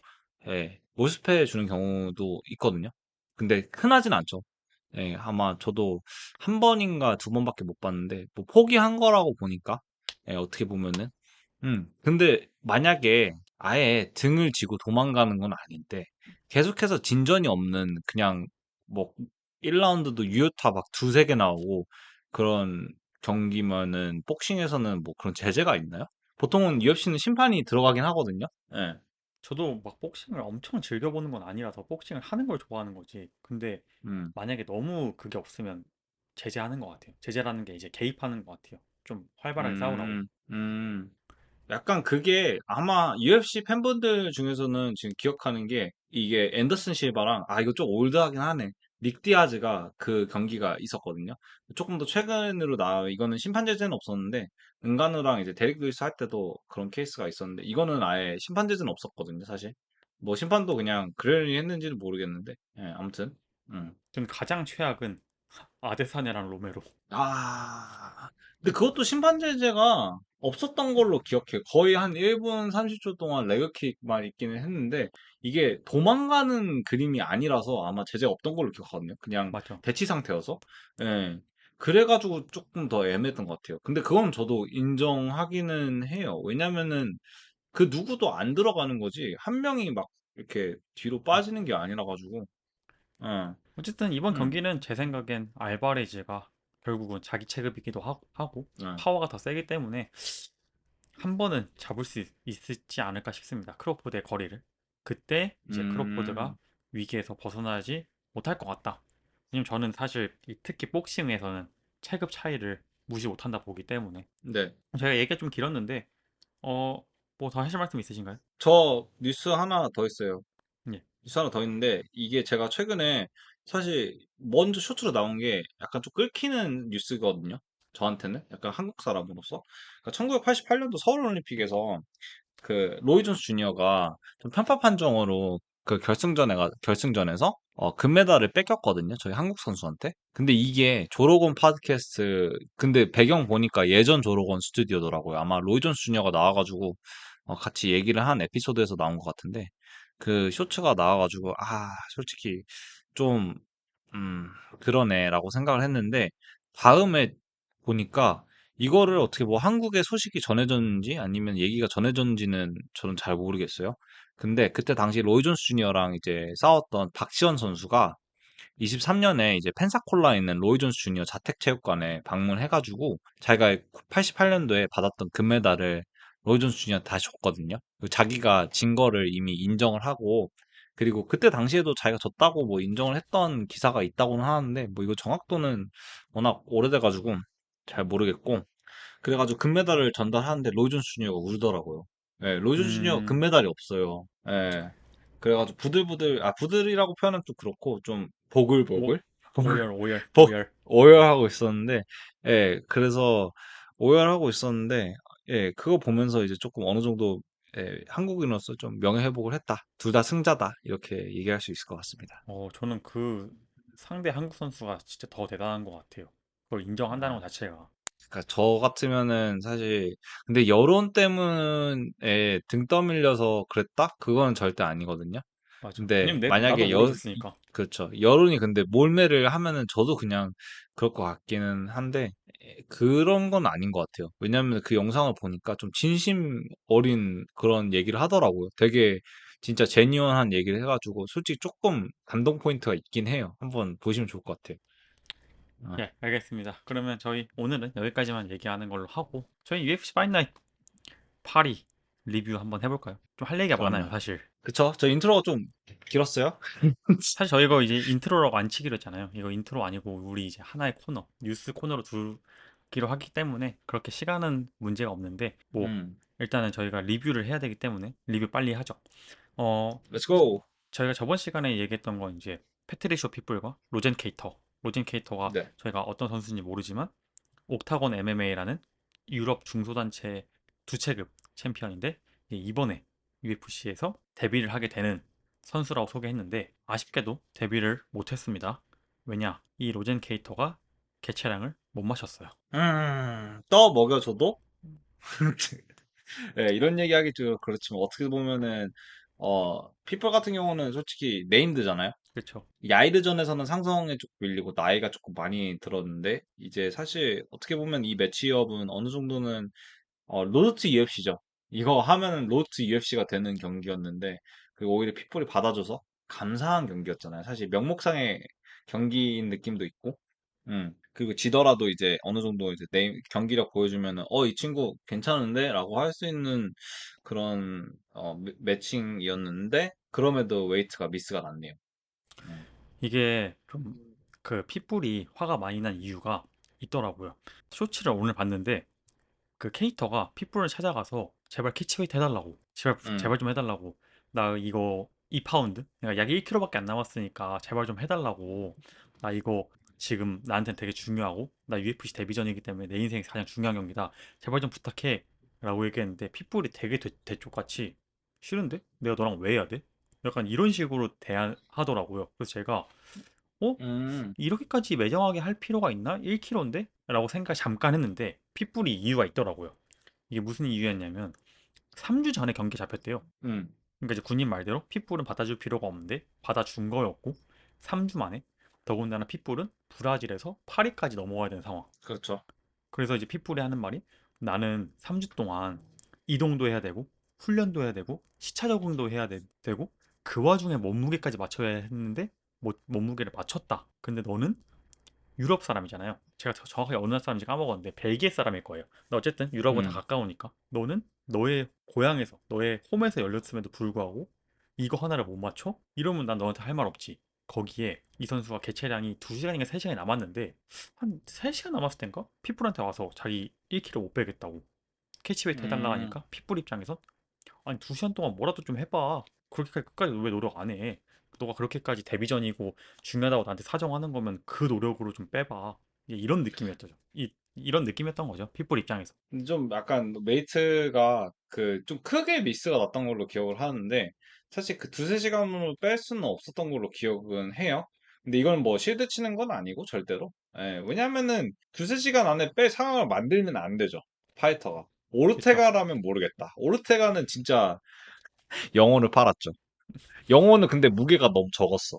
예, 몰수패 주는 경우도 있거든요. 근데 흔하진 않죠. 예, 아마 저도 한 번인가 두 번밖에 못 봤는데, 뭐 포기한 거라고 보니까, 예, 어떻게 보면은. 근데 만약에 아예 등을 지고 도망가는 건 아닌데, 계속해서 진전이 없는 그냥 뭐 1라운드도 유효타 막 두세 개 나오고 그런 경기면은 복싱에서는 뭐 그런 제재가 있나요? 보통은 UFC는 심판이 들어가긴 하거든요. 예. 저도 막 복싱을 엄청 즐겨보는 건 아니라서 복싱을 하는 걸 좋아하는 거지. 근데 음. 만약에 너무 그게 없으면 제재하는 것 같아요. 제재라는 게 이제 개입하는 것 같아요. 좀 활발하게 싸우라고. 음. 음. 약간 그게 아마 UFC 팬분들 중에서는 지금 기억하는 게 이게 앤더슨 실바랑 이거 좀 올드하긴 하네. 닉 디아즈가 그 경기가 있었거든요. 조금 더 최근으로 이거는 심판 제재는 없었는데 은간우랑 이제 데릭 루이스 할 때도 그런 케이스가 있었는데 이거는 아예 심판 제재는 없었거든요, 사실. 뭐 심판도 그냥 그러려니 했는지는 모르겠는데. 예, 아무튼. 음. 전 가장 최악은 아데사냐랑 로메로. 아, 근데 그것도 심판 제재가 없었던 걸로 기억해. 거의 한 1분 30초 동안 레그킥만 있기는 했는데, 이게 도망가는 그림이 아니라서 아마 제재가 없던 걸로 기억하거든요. 그냥 맞죠? 대치 상태여서. 예. 그래가지고 조금 더 애매했던 것 같아요. 근데 그건 저도 인정하기는 해요. 왜냐면은 그 누구도 안 들어가는 거지. 한 명이 막 이렇게 뒤로 빠지는 게 아니라 가지고. 예. 어쨌든 이번 음. 경기는 제 생각엔 알바레즈가 결국은 자기 체급이기도 하고 예. 파워가 더 세기 때문에 한 번은 잡을 수 있지 않을까 싶습니다. 크로포드의 거리를. 그때 이제 크로포드가 음. 위기에서 벗어나지 못할 것 같다. 왜냐면 저는 사실 특히 복싱에서는 체급 차이를 무시 못한다 보기 때문에 네. 제가 얘기가 좀 길었는데 어 뭐 더 하실 말씀 있으신가요? 저 뉴스 하나 더 있어요. 예. 뉴스 하나 더 있는데 이게 제가 최근에 사실 먼저 쇼트로 나온 게 약간 좀 끓기는 뉴스거든요. 저한테는 약간 한국 사람으로서. 그러니까 1988년도 서울올림픽에서 그 로이 존스 주니어가 좀 편파 판정으로 그 결승전에서 금메달을 뺏겼거든요. 저희 한국 선수한테. 근데 이게 조로건 팟캐스트 근데 배경 보니까 예전 조로건 스튜디오더라고요. 아마 로이 존스 주니어가 나와가지고 같이 얘기를 한 에피소드에서 나온 것 같은데 그 쇼츠가 나와가지고 솔직히 좀 그러네라고 생각을 했는데 다음에 보니까 이거를 어떻게 뭐 한국에 소식이 전해졌는지 아니면 얘기가 전해졌는지는 저는 잘 모르겠어요. 근데 그때 당시 로이 존스 주니어랑 이제 싸웠던 박지원 선수가 23년에 이제 펜사콜라에 있는 로이 존스 주니어 자택체육관에 방문해가지고 자기가 88년도에 받았던 금메달을 로이 존스 주니어한테 다시 줬거든요. 그리고 자기가 진 거를 이미 인정을 하고 그리고 그때 당시에도 자기가 졌다고 뭐 인정을 했던 기사가 있다고는 하는데 뭐 이거 정확도는 워낙 오래돼가지고 잘 모르겠고 그래가지고 금메달을 전달하는데 로이 존스 주니어가 울더라고요. 예, 로이 존스 주니어 음, 금메달이 없어요. 예. 그래가지고 부들이라고 표현은 좀 그렇고 좀 오, 보글보글 오열, 오열, 보- 오열. 오열하고 있었는데 그래서 오열하고 있었는데 그거 보면서 이제 조금 어느 정도 한국인으로서 좀 명예회복을 했다. 둘 다 승자다. 이렇게 얘기할 수 있을 것 같습니다. 저는 그 상대 한국 선수가 진짜 더 대단한 것 같아요. 그걸 인정한다는 것 아, 자체가. 그러니까 저 같으면은 사실 근데 여론 때문에 등 떠밀려서 그랬다? 그거는 절대 아니거든요. 맞아. 근데 왜냐면 나도 만약에 모르겠으니까. 그렇죠. 여론이 근데 몰매를 하면은 저도 그냥 그럴 것 같기는 한데 그런 건 아닌 것 같아요. 왜냐면 그 영상을 보니까 좀 진심 어린 그런 얘기를 하더라고요. 되게 진짜 제니언한 얘기를 해가지고 솔직히 조금 감동 포인트가 있긴 해요. 한번 보시면 좋을 것 같아요. 아, 예, 알겠습니다. 그러면 저희 오늘은 여기까지만 얘기하는 걸로 하고 저희 UFC 파이트 나이트 파리 리뷰 한번 해볼까요? 좀 할 얘기가 많아요, 그럼요. 사실. 그쵸? 저 인트로가 좀 길었어요? 사실 저희 이거 이제 인트로라고 안 치기로 했잖아요. 이거 인트로 아니고 우리 이제 하나의 코너, 뉴스 코너로 두기로 하기 때문에 그렇게 시간은 문제가 없는데 뭐 음, 일단은 저희가 리뷰를 해야 되기 때문에 리뷰 빨리 하죠. 어, let's go. 저희가 저번 시간에 얘기했던 건 이제 패트리쇼 pit불과 로젠 케이터. 로젠 케이터가 네. 저희가 어떤 선수인지 모르지만 옥타곤 MMA라는 유럽 중소단체 두 체급 챔피언인데 이번에 UFC에서 데뷔를 하게 되는 선수라고 소개했는데 아쉽게도 데뷔를 못했습니다. 왜냐? 이 로젠 케이터가 개체량을 못 마셨어요. 떠 먹여줘도? 이런 얘기하기 좀 그렇지만 어떻게 보면은 피플 같은 경우는 솔직히 네임드잖아요. 그렇죠. 이 아이르전에서는 상성에 조금 밀리고 나이가 조금 많이 들었는데 이제 사실 어떻게 보면 이 매치업은 어느 정도는 로드 투 UFC죠. 이거 하면은 로드 투 UFC가 되는 경기였는데 그 오히려 피플이 받아줘서 감사한 경기였잖아요. 사실 명목상의 경기인 느낌도 있고 그리고 지더라도 이제 어느 정도 이제 내 경기력 보여주면은, 이 친구 괜찮은데? 라고 할 수 있는 그런, 매칭이었는데, 그럼에도 웨이트가 미스가 났네요. 음. 이게 좀 그 핏불이 화가 많이 난 이유가 있더라고요. 쇼츠를 오늘 봤는데 그 캐릭터가 핏불을 찾아가서 제발 캐치웨이트 해달라고 제발 음. 제발 좀 해달라고 나 이거 2파운드 내가 약 1kg밖에 안 남았으니까 제발 좀 해달라고 나 이거 지금 나한테는 되게 중요하고 나 UFC 데뷔전이기 때문에 내 인생에서 가장 중요한 경기다 제발 좀 부탁해 라고 얘기했는데 핏불이 되게 대쪽같이 싫은데? 내가 너랑 왜 해야 돼? 약간 이런 식으로 대하더라고요. 그래서 제가 어? 음, 이렇게까지 매정하게 할 필요가 있나? 1kg인데? 라고 생각 잠깐 했는데 핏불이 이유가 있더라고요. 이게 무슨 이유였냐면 3주 전에 경기 잡혔대요. 음, 그러니까 이제 군인 말대로 핏불은 받아줄 필요가 없는데 받아준 거였고 3주 만에 더군다나 핏불은 브라질에서 파리까지 넘어와야 되는 상황. 그렇죠. 그래서 이제 핏불이 하는 말이 나는 3주 동안 이동도 해야 되고 훈련도 해야 되고 시차 적응도 해야 되고 그 와중에 몸무게까지 맞춰야 했는데 몸무게를 맞췄다. 근데 너는 유럽 사람이잖아요. 제가 정확하게 어느 나라 사람인지 까먹었는데 벨기에 사람일 거예요. 근데 어쨌든 유럽은 다 음, 가까우니까 너는 너의 고향에서 너의 홈에서 열렸음에도 불구하고 이거 하나를 못 맞춰? 이러면 난 너한테 할 말 없지. 거기에 이 선수가 개체량이 2시간인가 3시간이 남았는데 한 3시간 남았을 땐가? 핏불한테 와서 자기 1kg 못 빼겠다고 캐치웨이트 해달라 음. 하니까 핏불 입장에서 아니 2시간 동안 뭐라도 좀 해봐. 그렇게까지 끝까지 왜 노력 안 해? 너가 그렇게까지 데뷔전이고 중요하다고 나한테 사정하는 거면 그 노력으로 좀 빼봐. 이런 느낌이었죠. 이런 느낌이었던 거죠. 핏불 입장에서. 좀 약간 메이트가 그 좀 크게 미스가 났던 걸로 기억을 하는데 사실 그 두세 시간으로 뺄 수는 없었던 걸로 기억은 해요. 근데 이건 뭐 실드 치는 건 아니고 절대로. 예, 왜냐면은 두세 시간 안에 뺄 상황을 만들면 안 되죠. 파이터가. 그쵸? 오르테가라면 모르겠다. 오르테가는 진짜 영혼을 팔았죠. 영혼은 근데 무게가 너무 적었어.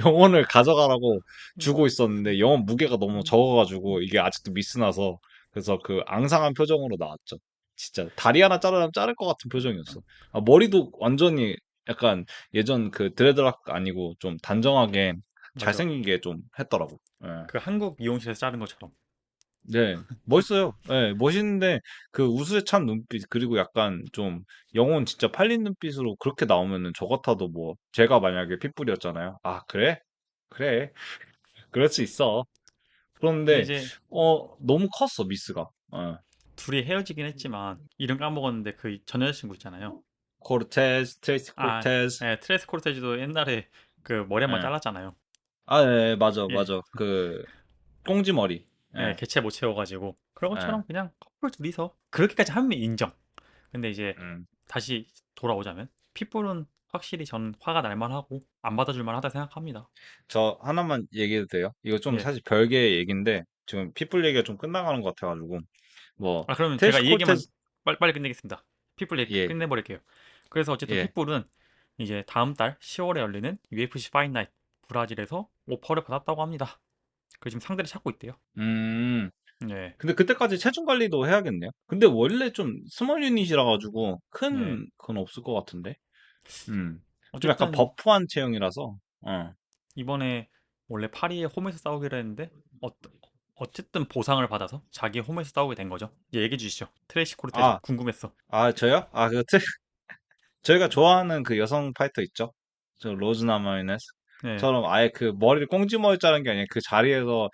영혼을 가져가라고 주고 있었는데 영혼 무게가 너무 적어가지고 이게 아직도 미스나서 그래서 그 앙상한 표정으로 나왔죠. 진짜 다리 하나 자르면 자를 것 같은 표정이었어. 아, 머리도 완전히 약간 예전 그 드레드락 아니고 좀 단정하게 맞아. 잘생기게 좀 했더라고. 예. 그 한국 미용실에서 자른 것처럼. 네, 멋있어요. 네, 멋있는데 그 우수에 찬 눈빛 그리고 약간 좀 영혼 진짜 팔린 눈빛으로 그렇게 나오면은 저 같아도 뭐 제가 만약에 핏불이었잖아요. 아, 그래? 그래. 그럴 수 있어. 근데 그런데 이제 너무 컸어 미스가. 둘이 헤어지긴 했지만 이름 까먹었는데 그 전 여자친구 있잖아요. 코르테즈, 트레이스 아, 코르테즈. 예, 트레스 코르테즈도 옛날에 그 머리 한번 예. 잘랐잖아요. 아, 예, 맞아, 예, 맞아. 그 꽁지 머리. 예, 예, 개체 못 채워가지고 그런 예. 것처럼 그냥 커플 둘이서 그렇게까지 하면 인정. 근데 이제 음. 다시 돌아오자면 핏불은 확실히 전 화가 날 만하고 안 받아줄 만하다 생각합니다. 저 하나만 얘기해도 돼요? 이거 좀 예. 사실 별개의 얘기인데 지금 핏불 얘기가 좀 끝나가는 것 같아가지고 뭐 아 그러면 제가 테이시 이 얘기만 코르테즈. 빨리 끝내겠습니다. pitbull 얘기 예, 끝내버릴게요. 그래서 어쨌든 예. 핏불은 이제 다음 달 10월에 열리는 UFC 파이트 나이트 브라질에서 오퍼를 받았다고 합니다. 그 지금 상대를 찾고 있대요. 음. 예. 근데 그때까지 체중 관리도 해야겠네요. 근데 원래 좀 스몰 유닛이라 가지고 예. 큰 그건 없을 것 같은데. 음. 좀 약간 어쨌든 버프한 체형이라서. 이번에 원래 파리에 홈에서 싸우기로 했는데 어쨌든 보상을 받아서 자기 홈에서 싸우게 된 거죠. 이제 얘기해 주시죠. 트레이시 코르테즈 아, 궁금했어. 저요? 저희가 좋아하는 그 여성 파이터 있죠? 저 로즈 나마요네스. 예. 처럼 아예 그 머리를 꽁지머리 자른 게 아니라 그 자리에서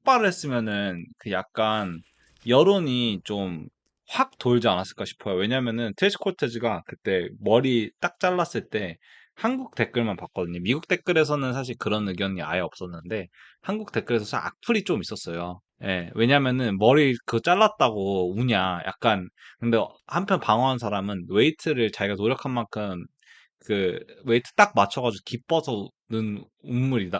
삭발을 했으면은 그 약간 여론이 좀 확 돌지 않았을까 싶어요. 왜냐면은 트레이시 콜테즈가 그때 머리 딱 잘랐을 때 한국 댓글만 봤거든요. 미국 댓글에서는 사실 그런 의견이 아예 없었는데 한국 댓글에서 악플이 좀 있었어요. 예, 왜냐면은 머리 그거 잘랐다고 우냐. 약간 근데 한편 방어한 사람은 웨이트를 자기가 노력한 만큼 그 웨이트 딱 맞춰가지고 기뻐서 는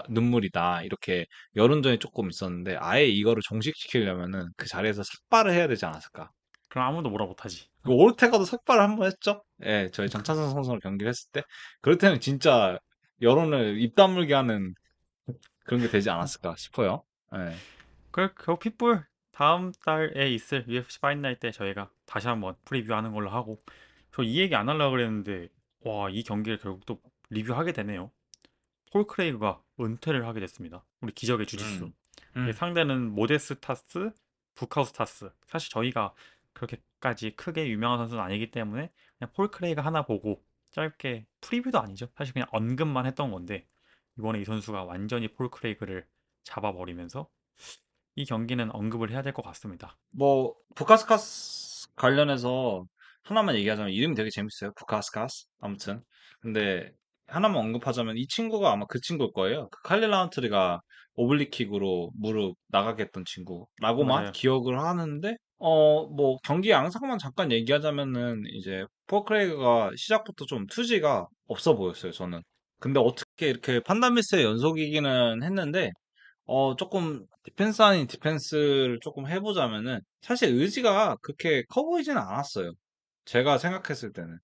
눈물이다 이렇게 여론전이 조금 있었는데 아예 이거를 종식시키려면은 그 자리에서 삭발을 해야 되지 않았을까? 그럼 아무도 뭐라 못하지. 그 오르테가도 삭발을 한 번 했죠? 예, 저희 정찬성 선수랑 경기를 했을 때 그럴 때는 진짜 여론을 입 다물게 하는 그런 게 되지 않았을까 싶어요. 예. 그 핏불 다음 달에 있을 UFC 파이트 나이트 때 저희가 다시 한번 프리뷰하는 걸로 하고 저 이 얘기 안 하려고 그랬는데 와 이 경기를 결국 또 리뷰하게 되네요. 폴 크레이그가 은퇴를 하게 됐습니다. 우리 기적의 주짓수. 음. 이게 음. 상대는 모데스타스, 부카우스타스. 사실 저희가 그렇게까지 크게 유명한 선수는 아니기 때문에 그냥 폴 크레이그 하나 보고 짧게 프리뷰도 아니죠. 사실 그냥 언급만 했던 건데 이번에 이 선수가 완전히 폴 크레이그를 잡아버리면서 이 경기는 언급을 해야 될 것 같습니다. 뭐 부카스카스 관련해서 하나만 얘기하자면 이름이 되게 재밌어요. 부카스카스. 아무튼 근데 하나만 언급하자면 이 친구가 아마 그 친구일 거예요. 그 칼릴 라운트리가 오블리킥으로 무릎 나가게 했던 친구라고만 맞아요. 기억을 하는데 뭐 경기 양상만 잠깐 얘기하자면은 이제 포크레이그가 시작부터 좀 투지가 없어 보였어요. 저는. 근데 어떻게 이렇게 판다미스의 연속이기는 했는데, 조금 디펜스 아닌 디펜스를 조금 해보자면은 사실 의지가 그렇게 커 보이지는 않았어요. 제가 생각했을 때는.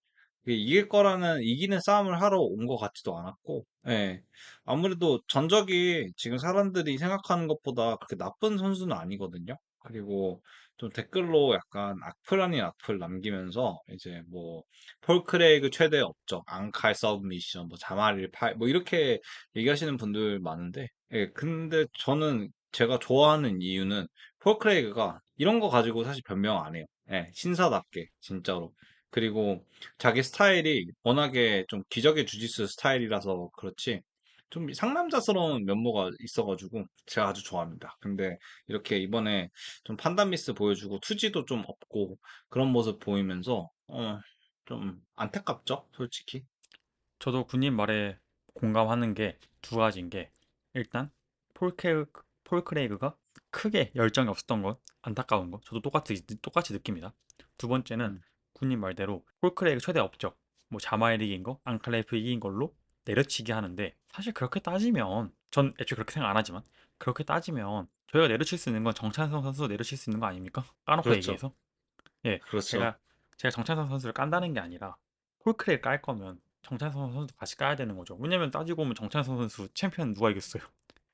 이게 이길 거라는 이기는 싸움을 하러 온 것 같지도 않았고, 예. 아무래도 전적이 지금 사람들이 생각하는 것보다 그렇게 나쁜 선수는 아니거든요. 그리고 좀 댓글로 약간 악플 아닌 악플 남기면서 이제 뭐 폴 크레이그 최대 업적, 앙칼 서브미션, 뭐 자마릴 팔, 뭐 이렇게 얘기하시는 분들 많은데, 예, 근데 저는 제가 좋아하는 이유는 폴 크레이그가 이런 거 가지고 사실 변명 안 해요. 예, 신사답게, 진짜로. 그리고 자기 스타일이 워낙에 좀 기적의 주짓수 스타일이라서 그렇지, 좀 상남자스러운 면모가 있어가지고 제가 아주 좋아합니다. 근데 이렇게 이번에 좀 판단미스 보여주고 투지도 좀 없고 그런 모습 보이면서, 좀 안타깝죠, 솔직히. 저도 군님 말에 공감하는 게 두 가지인 게 일단 폴 크레이그가 크게 열정이 없었던 건 안타까운 거 저도 똑같이 느낍니다. 두 번째는 음, 군님 말대로 폴 크레이그 최대 업적 뭐 자마엘 이긴 거 앙클레이프 이긴 걸로 내려치기 하는데 사실 그렇게 따지면 전 애초에 그렇게 생각 안 하지만 그렇게 따지면 저희가 내려칠 수 있는 건 정찬성 선수 내려칠 수 있는 거 아닙니까? 까놓고 그렇죠. 얘기해서 예, 그렇죠. 제가 정찬성 선수를 깐다는 게 아니라 폴크레를 깔 거면 정찬성 선수도 같이 까야 되는 거죠. 왜냐면 따지고 보면 정찬성 선수 챔피언 누가 이겼어요?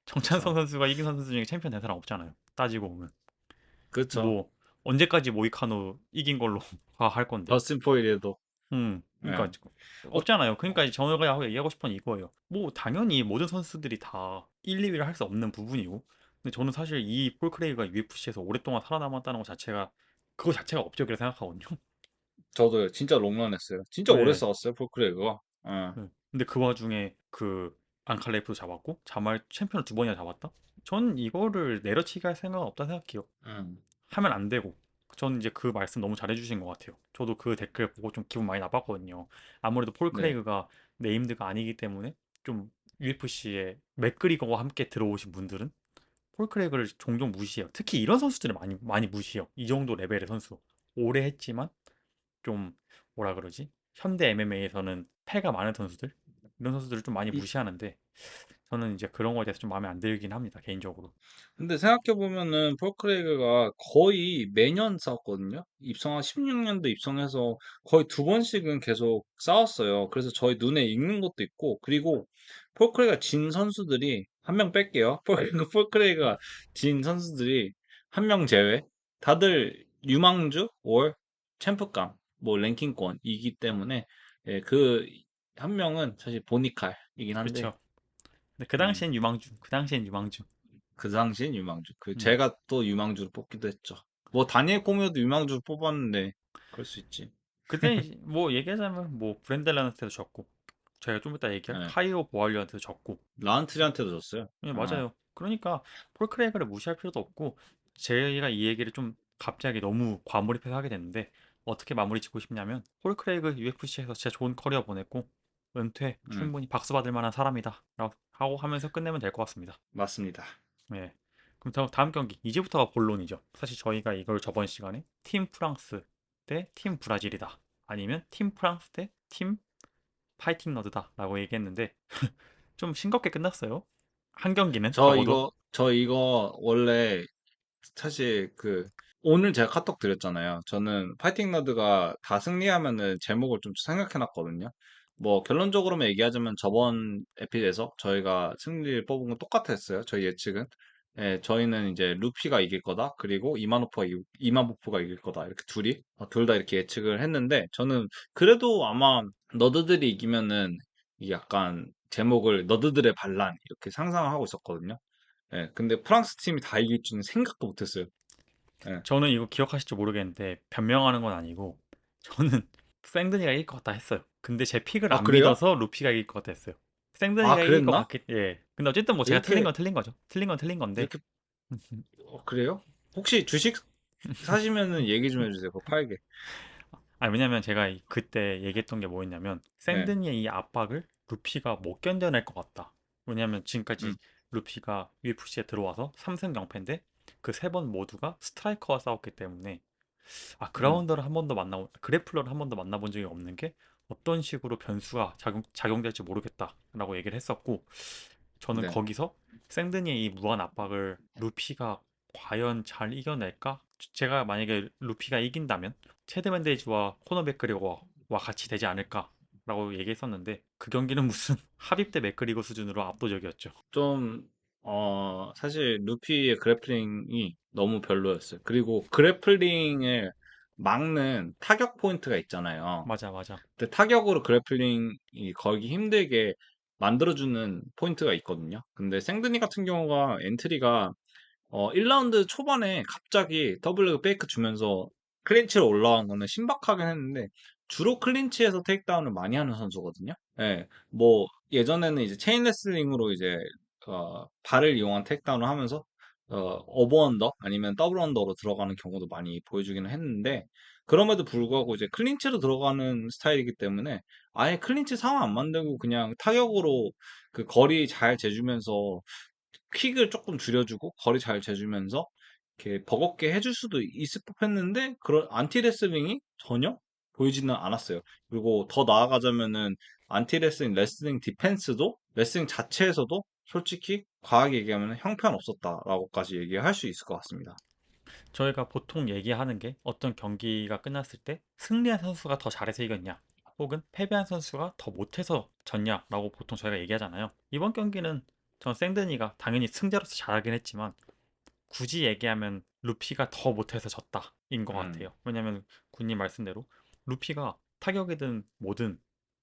정찬성 그렇죠. 선수가 이긴 선수 중에 챔피언 된 사람 없잖아요. 따지고 보면 그렇죠. 뭐 언제까지 모이카노 이긴 걸로 할 건데. 더스틴 포일에도. 예. 그러니까 어, 없잖아요. 그러니까 저희가 얘기하고 싶은 건 이거예요. 뭐 당연히 모든 선수들이 다 1, 2위를 할 수 없는 부분이고, 근데 저는 사실 이 폴크레이가 UFC에서 오랫동안 살아남았다는 것 자체가 그거 자체가 업적이라 생각하거든요. 저도요. 진짜 롱런했어요. 진짜 오래 네. 싸웠어요, 폴크레이그가. 예. 네. 근데 그 와중에 그 앙칼레이프도 잡았고 자말 챔피언을 두 번이나 잡았다? 전 이거를 내려치기 할 생각은 없다 생각해요. 음. 하면 안 되고. 전 이제 그 말씀 너무 잘해주신 것 같아요. 저도 그 댓글 보고 좀 기분 많이 나빴거든요. 아무래도 폴 네. 크레이그가 네임드가 아니기 때문에 좀 UFC에 맥그리거와 함께 들어오신 분들은 폴 크레이그를 종종 무시해요. 특히 이런 선수들을 많이 무시해요. 이 정도 레벨의 선수. 오래 했지만 좀 뭐라 그러지? 현대 MMA에서는 패가 많은 선수들 이런 선수들을 좀 많이 이, 무시하는데 저는 이제 그런 거에 대해서 좀 마음에 안 들긴 합니다 개인적으로. 근데 생각해보면은 폴크레이그가 거의 매년 싸웠거든요. 입성한 16년도 입성해서 거의 두 번씩은 계속 싸웠어요. 그래서 저희 눈에 익는 것도 있고, 그리고 폴크레이가 진 선수들이 한 명 뺄게요. 폴크레이가 진 선수들이 한 명 제외. 다들 유망주, 월, 챔프감, 뭐 랭킹권이기 때문에, 예, 그 한 명은 사실 보니칼이긴 한데, 그쵸. 근데 그 예. 당시엔 유망주, 그 당시엔 유망주. 그 당시엔 유망주. 음. 제가 또 유망주를 뽑기도 했죠. 뭐 다니엘 코미오도 유망주를 뽑았는데 그럴 수 있지. 그때 뭐 얘기하자면 뭐 브랜델란한테도 졌고 제가 좀 이따 얘기할 예. 카이오 보알리한테도 졌고. 라운트리한테도 졌어요. 예, 어. 맞아요. 그러니까 폴 크레이그를 무시할 필요도 없고 제가 이 얘기를 좀 갑자기 너무 과몰입해서 하게 됐는데 어떻게 마무리 짓고 싶냐면 폴 크레이그 UFC에서 진짜 좋은 커리어 보냈고 은퇴 음, 충분히 박수 받을 만한 사람이다 라고 하고 하면서 끝내면 될 것 같습니다. 맞습니다. 네. 그럼 다음 경기 이제부터가 본론이죠. 사실 저희가 이걸 저번 시간에 팀 프랑스 대 팀 브라질이다 아니면 팀 프랑스 대 팀 파이팅 너드다 라고 얘기했는데 좀 싱겁게 끝났어요. 한 경기는 적어도. 저 이거 원래 사실 오늘 제가 카톡 드렸잖아요. 저는 파이팅 너드가 다 승리하면은 제목을 좀 생각해놨거든요. 뭐 결론적으로만 얘기하자면 저번 에피에서 저희가 승리를 뽑은 건 똑같았어요. 저희 예측은. 예, 저희는 이제 루피가 이길 거다. 그리고 이마노프가 이길 거다. 이렇게 둘이 둘 다 이렇게 예측을 했는데 저는 그래도 아마 너드들이 이기면은 이 약간 제목을 너드들의 반란 이렇게 상상을 하고 있었거든요. 예, 근데 프랑스 팀이 다 이길 줄은 생각도 못했어요. 예. 저는 이거 기억하실지 모르겠는데 변명하는 건 아니고 저는 생드니가 이길 것 같다 했어요. 근데 제 픽을 아, 안 그래요? 믿어서 루피가 이길 것 같다 했어요. 아, 생드니가 이길 것 그랬나? 같겠 예. 근데 어쨌든 뭐 제가 틀린 이렇게, 건 틀린 거죠. 틀린 건 틀린 건데 이렇게, 그래요? 혹시 주식 사시면은 얘기 좀 해주세요. 그거 팔게. 아니 왜냐면 제가 그때 얘기했던 게 뭐였냐면 네. 생드니의 이 압박을 루피가 못 견뎌낼 것 같다. 왜냐면 지금까지 음, 루피가 UFC에 들어와서 3승 0패인데 그 세 번 모두가 스트라이커와 싸웠기 때문에 음, 그래플러를 한 번도 만나본 적이 없는 게 어떤 식으로 변수가 작용될지 모르겠다라고 얘기를 했었고 저는 네. 거기서 생드니의 이 무한 압박을 루피가 과연 잘 이겨낼까? 제가 만약에 루피가 이긴다면 체드 맨데이즈와 코너 맥그리거와 같이 되지 않을까라고 얘기했었는데 그 경기는 무슨 합입 대 맥그리거 수준으로 압도적이었죠. 좀, 사실 루피의 그래플링이 너무 별로였어요. 그리고 그래플링을 막는 타격 포인트가 있잖아요. 맞아, 맞아. 근데 타격으로 그래플링이 걸기 힘들게 만들어주는 포인트가 있거든요. 근데 생드니 같은 경우가 엔트리가 1라운드 초반에 갑자기 더블레그 페이크 주면서 클린치로 올라간 거는 신박하긴 했는데 주로 클린치에서 테이크다운을 많이 하는 선수거든요. 예, 뭐 예전에는 이제 체인 레슬링으로 이제 발을 이용한 테이크다운을 하면서 오버언더 아니면 더블 언더로 들어가는 경우도 많이 보여주기는 했는데 그럼에도 불구하고 이제 클린치로 들어가는 스타일이기 때문에 아예 클린치 상황 안 만들고 그냥 타격으로 그 거리 잘 재주면서 킥을 조금 줄여주고 거리 잘 재주면서 이렇게 버겁게 해줄 수도 있을 법했는데 그런 안티 레슬링이 전혀 보이지는 않았어요. 그리고 더 나아가자면은 안티 레슬링 디펜스도 레슬링 자체에서도 솔직히 과하게 얘기하면 형편없었다라고까지 얘기할 수 있을 것 같습니다. 저희가 보통 얘기하는 게 어떤 경기가 끝났을 때 승리한 선수가 더 잘해서 이겼냐 혹은 패배한 선수가 더 못해서 졌냐라고 보통 저희가 얘기하잖아요. 이번 경기는 전 생드니가 당연히 승자로서 잘하긴 했지만 굳이 얘기하면 루피가 더 못해서 졌다인 것 음, 같아요. 왜냐면 군님 말씀대로 루피가 타격이든 뭐든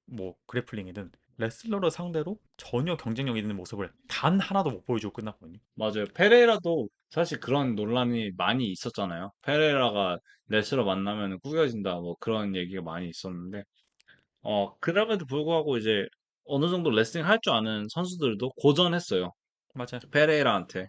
뭐 그래플링이든 레슬러를 상대로 전혀 경쟁력 있는 모습을 단 하나도 못 보여주고 끝났거든요. 맞아요. 페레이라도 사실 그런 논란이 많이 있었잖아요. 페레이라가 레슬러 만나면 구겨진다 뭐 그런 얘기가 많이 있었는데 그럼에도 불구하고 이제 어느 정도 레슬링 할 줄 아는 선수들도 고전했어요. 맞아요. 페레이라한테.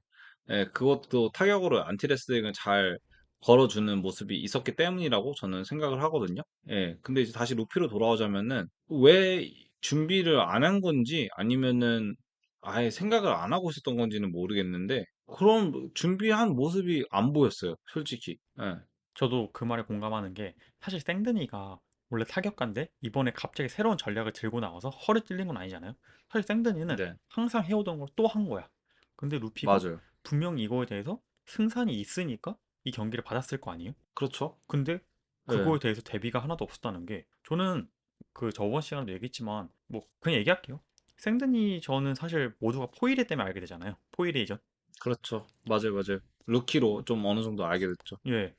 예, 그것도 타격으로 안티 레슬링을 잘 걸어주는 모습이 있었기 때문이라고 저는 생각을 하거든요. 예, 근데 이제 다시 루피로 돌아오자면은 왜 준비를 안 한 건지 아니면은 아예 생각을 안 하고 있었던 건지는 모르겠는데 그런 준비한 모습이 안 보였어요, 솔직히. 예, 저도 그 말에 공감하는 게 사실 생드니가 원래 타격가인데 이번에 갑자기 새로운 전략을 들고 나와서 허리 찔린 건 아니잖아요. 사실 생드니는 네, 항상 해오던 걸 또 한 거야. 근데 루피가 맞아요. 분명히 이거에 대해서 승산이 있으니까 이 경기를 받았을 거 아니에요? 그렇죠. 근데 예, 그거에 대해서 대비가 하나도 없었다는 게 저는 그 저번 시간에도 얘기했지만 뭐 그냥 얘기할게요. 생드니 저는 사실 모두가 포이레 때문에 알게 되잖아요. 포이레이전. 그렇죠. 맞아요, 맞아요. 루키로 좀 어느 정도 알게 됐죠. 예.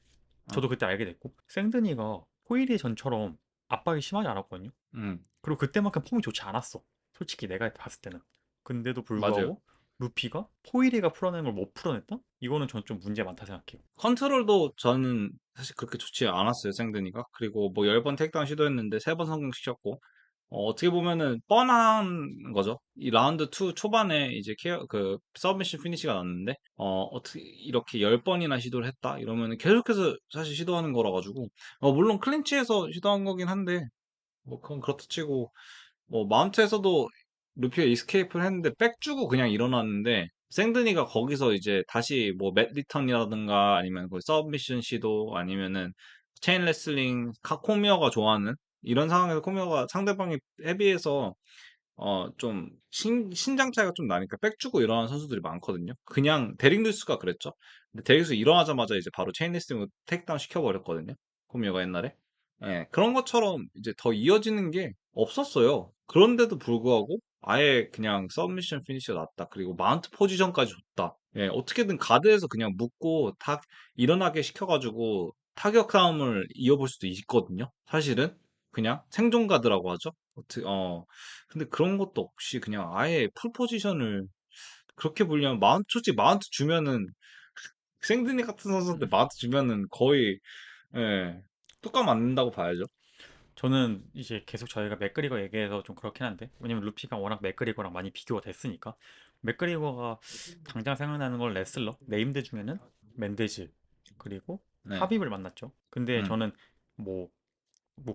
어, 저도 그때 알게 됐고 생드니가 포이레 전처럼 압박이 심하지 않았거든요. 음, 그리고 그때만큼 폼이 좋지 않았어. 솔직히 내가 봤을 때는. 근데도 맞아요. 불구하고 루피가 포이레가 풀어낸 걸 못 풀어냈다? 이거는 저는 좀 문제 많다 생각해요. 컨트롤도 저는 사실 그렇게 좋지 않았어요, 생드니가. 그리고 뭐 10번 택다운 시도했는데 3번 성공시켰고, 어떻게 보면은 뻔한 거죠. 이 라운드 2 초반에 이제 서브미션 피니시가 났는데, 어떻게 이렇게 10번이나 시도를 했다? 이러면은 계속해서 사실 시도하는 거라 가지고, 물론 클린치에서 시도한 거긴 한데, 뭐 그건 그렇다 치고, 뭐 마운트에서도 루피가 이스케이프를 했는데 백 주고 그냥 일어났는데 생드니가 거기서 이제 다시 뭐 맷 리턴이라든가 아니면 그 서브미션 시도 아니면은 체인 레슬링 코미어가 좋아하는 이런 상황에서 코미어가 상대방이 헤비해서 좀 신장 차이가 좀 나니까 백 주고 일어나는 선수들이 많거든요. 그냥 데릭 루이스가 그랬죠. 근데 데릭 루이스 일어나자마자 이제 바로 체인 레슬링으로 테이크다운 시켜버렸거든요. 코미어가 옛날에. 예, 그런 것처럼 이제 더 이어지는 게 없었어요. 그런데도 불구하고 아예 그냥 서브미션 피니시가 났다. 그리고 마운트 포지션까지 줬다. 예, 어떻게든 가드에서 그냥 묶고 탁 일어나게 시켜가지고 타격 싸움을 이어볼 수도 있거든요. 사실은 그냥 생존 가드라고 하죠. 근데 그런 것도 없이 그냥 아예 풀 포지션을 그렇게 불리면 마운트 솔직히 마운트 주면은 생드니 같은 선수한테 마운트 주면은 거의 예, 뚜까 맞는다고 봐야죠. 저는 이제 계속 저희가 맥그리거 얘기해서 좀 그렇긴 한데 왜냐면 루피가 워낙 맥그리거랑 많이 비교가 됐으니까 맥그리거가 당장 생각나는 건 레슬러 네임드 중에는 맨데즈 그리고 네. 하빕을 만났죠. 근데 음. 저는 뭐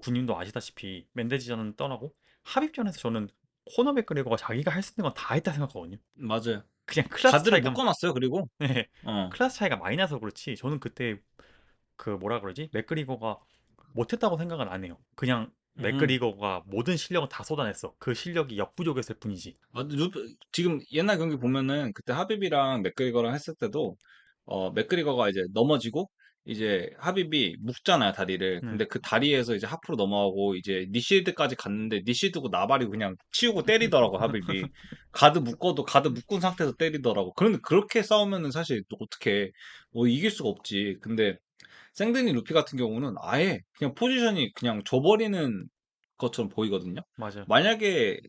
군님도 아시다시피 맨데즈전은 떠나고 하빕전에서 저는 코너 맥그리거가 자기가 할 수 있는 건 다 했다 생각하거든요. 맞아요. 그냥 클래스 가드를 차이가 묶어 놨어요. 그리고 네, 어. 클래스 차이가 많이 나서 그렇지 저는 그때 그 뭐라 그러지 맥그리거가 못했다고 생각은 안 해요. 그냥 음. 맥그리거가 모든 실력을 다 쏟아냈어. 그 실력이 역부족했을 뿐이지. 지금 옛날 경기 보면은 그때 하빕이랑 맥그리거랑 했을 때도 맥그리거가 이제 넘어지고 이제 하빕이 묶잖아요, 다리를. 응. 근데 그 다리에서 이제 하프로 넘어가고 이제 니시드까지 갔는데 니시드고 나발이 그냥 치우고 때리더라고, 하빕이. 가드 묶어도 가드 묶은 상태에서 때리더라고. 그런데 그렇게 싸우면은 사실 또 어떻게 뭐 이길 수가 없지. 근데 생드니 루피 같은 경우는 아예 그냥 포지션이 그냥 줘버리는 것처럼 보이거든요. 맞아. 만약에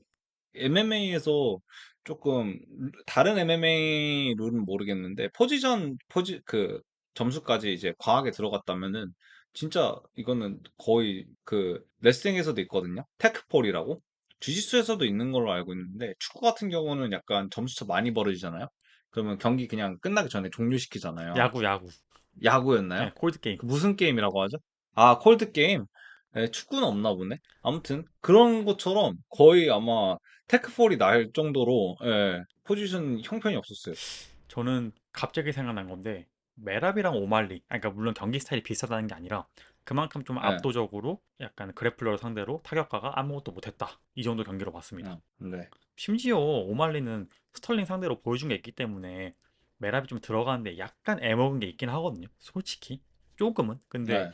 MMA에서 조금 다른 MMA 룰은 모르겠는데 그 점수까지 이제 과하게 들어갔다면은 진짜 이거는 거의 그 레슬링에서도 있거든요. 테크폴이라고 주짓수에서도 있는 걸로 알고 있는데 축구 같은 경우는 약간 점수차 많이 벌어지잖아요. 그러면 경기 그냥 끝나기 전에 종료시키잖아요. 야구, 야구. 야구였나요? 네, 콜드 게임. 그 무슨 게임이라고 하죠? 아, 콜드 게임. 예, 축구는 없나 보네. 아무튼 그런 것처럼 거의 아마 테크폴이 날 정도로 예, 포지션 형편이 없었어요. 저는 갑자기 생각난 건데 메랍이랑 오말리, 그러니까 물론 경기 스타일이 비슷하다는 게 아니라 그만큼 좀 예, 압도적으로 약간 그래플러를 상대로 타격가가 아무것도 못했다. 이 정도 경기로 봤습니다. 네, 심지어 오말리는 스털링 상대로 보여준 게 있기 때문에 메랍이 좀 들어가는데 약간 애먹은 게 있긴 하거든요. 솔직히 조금은. 근데 네,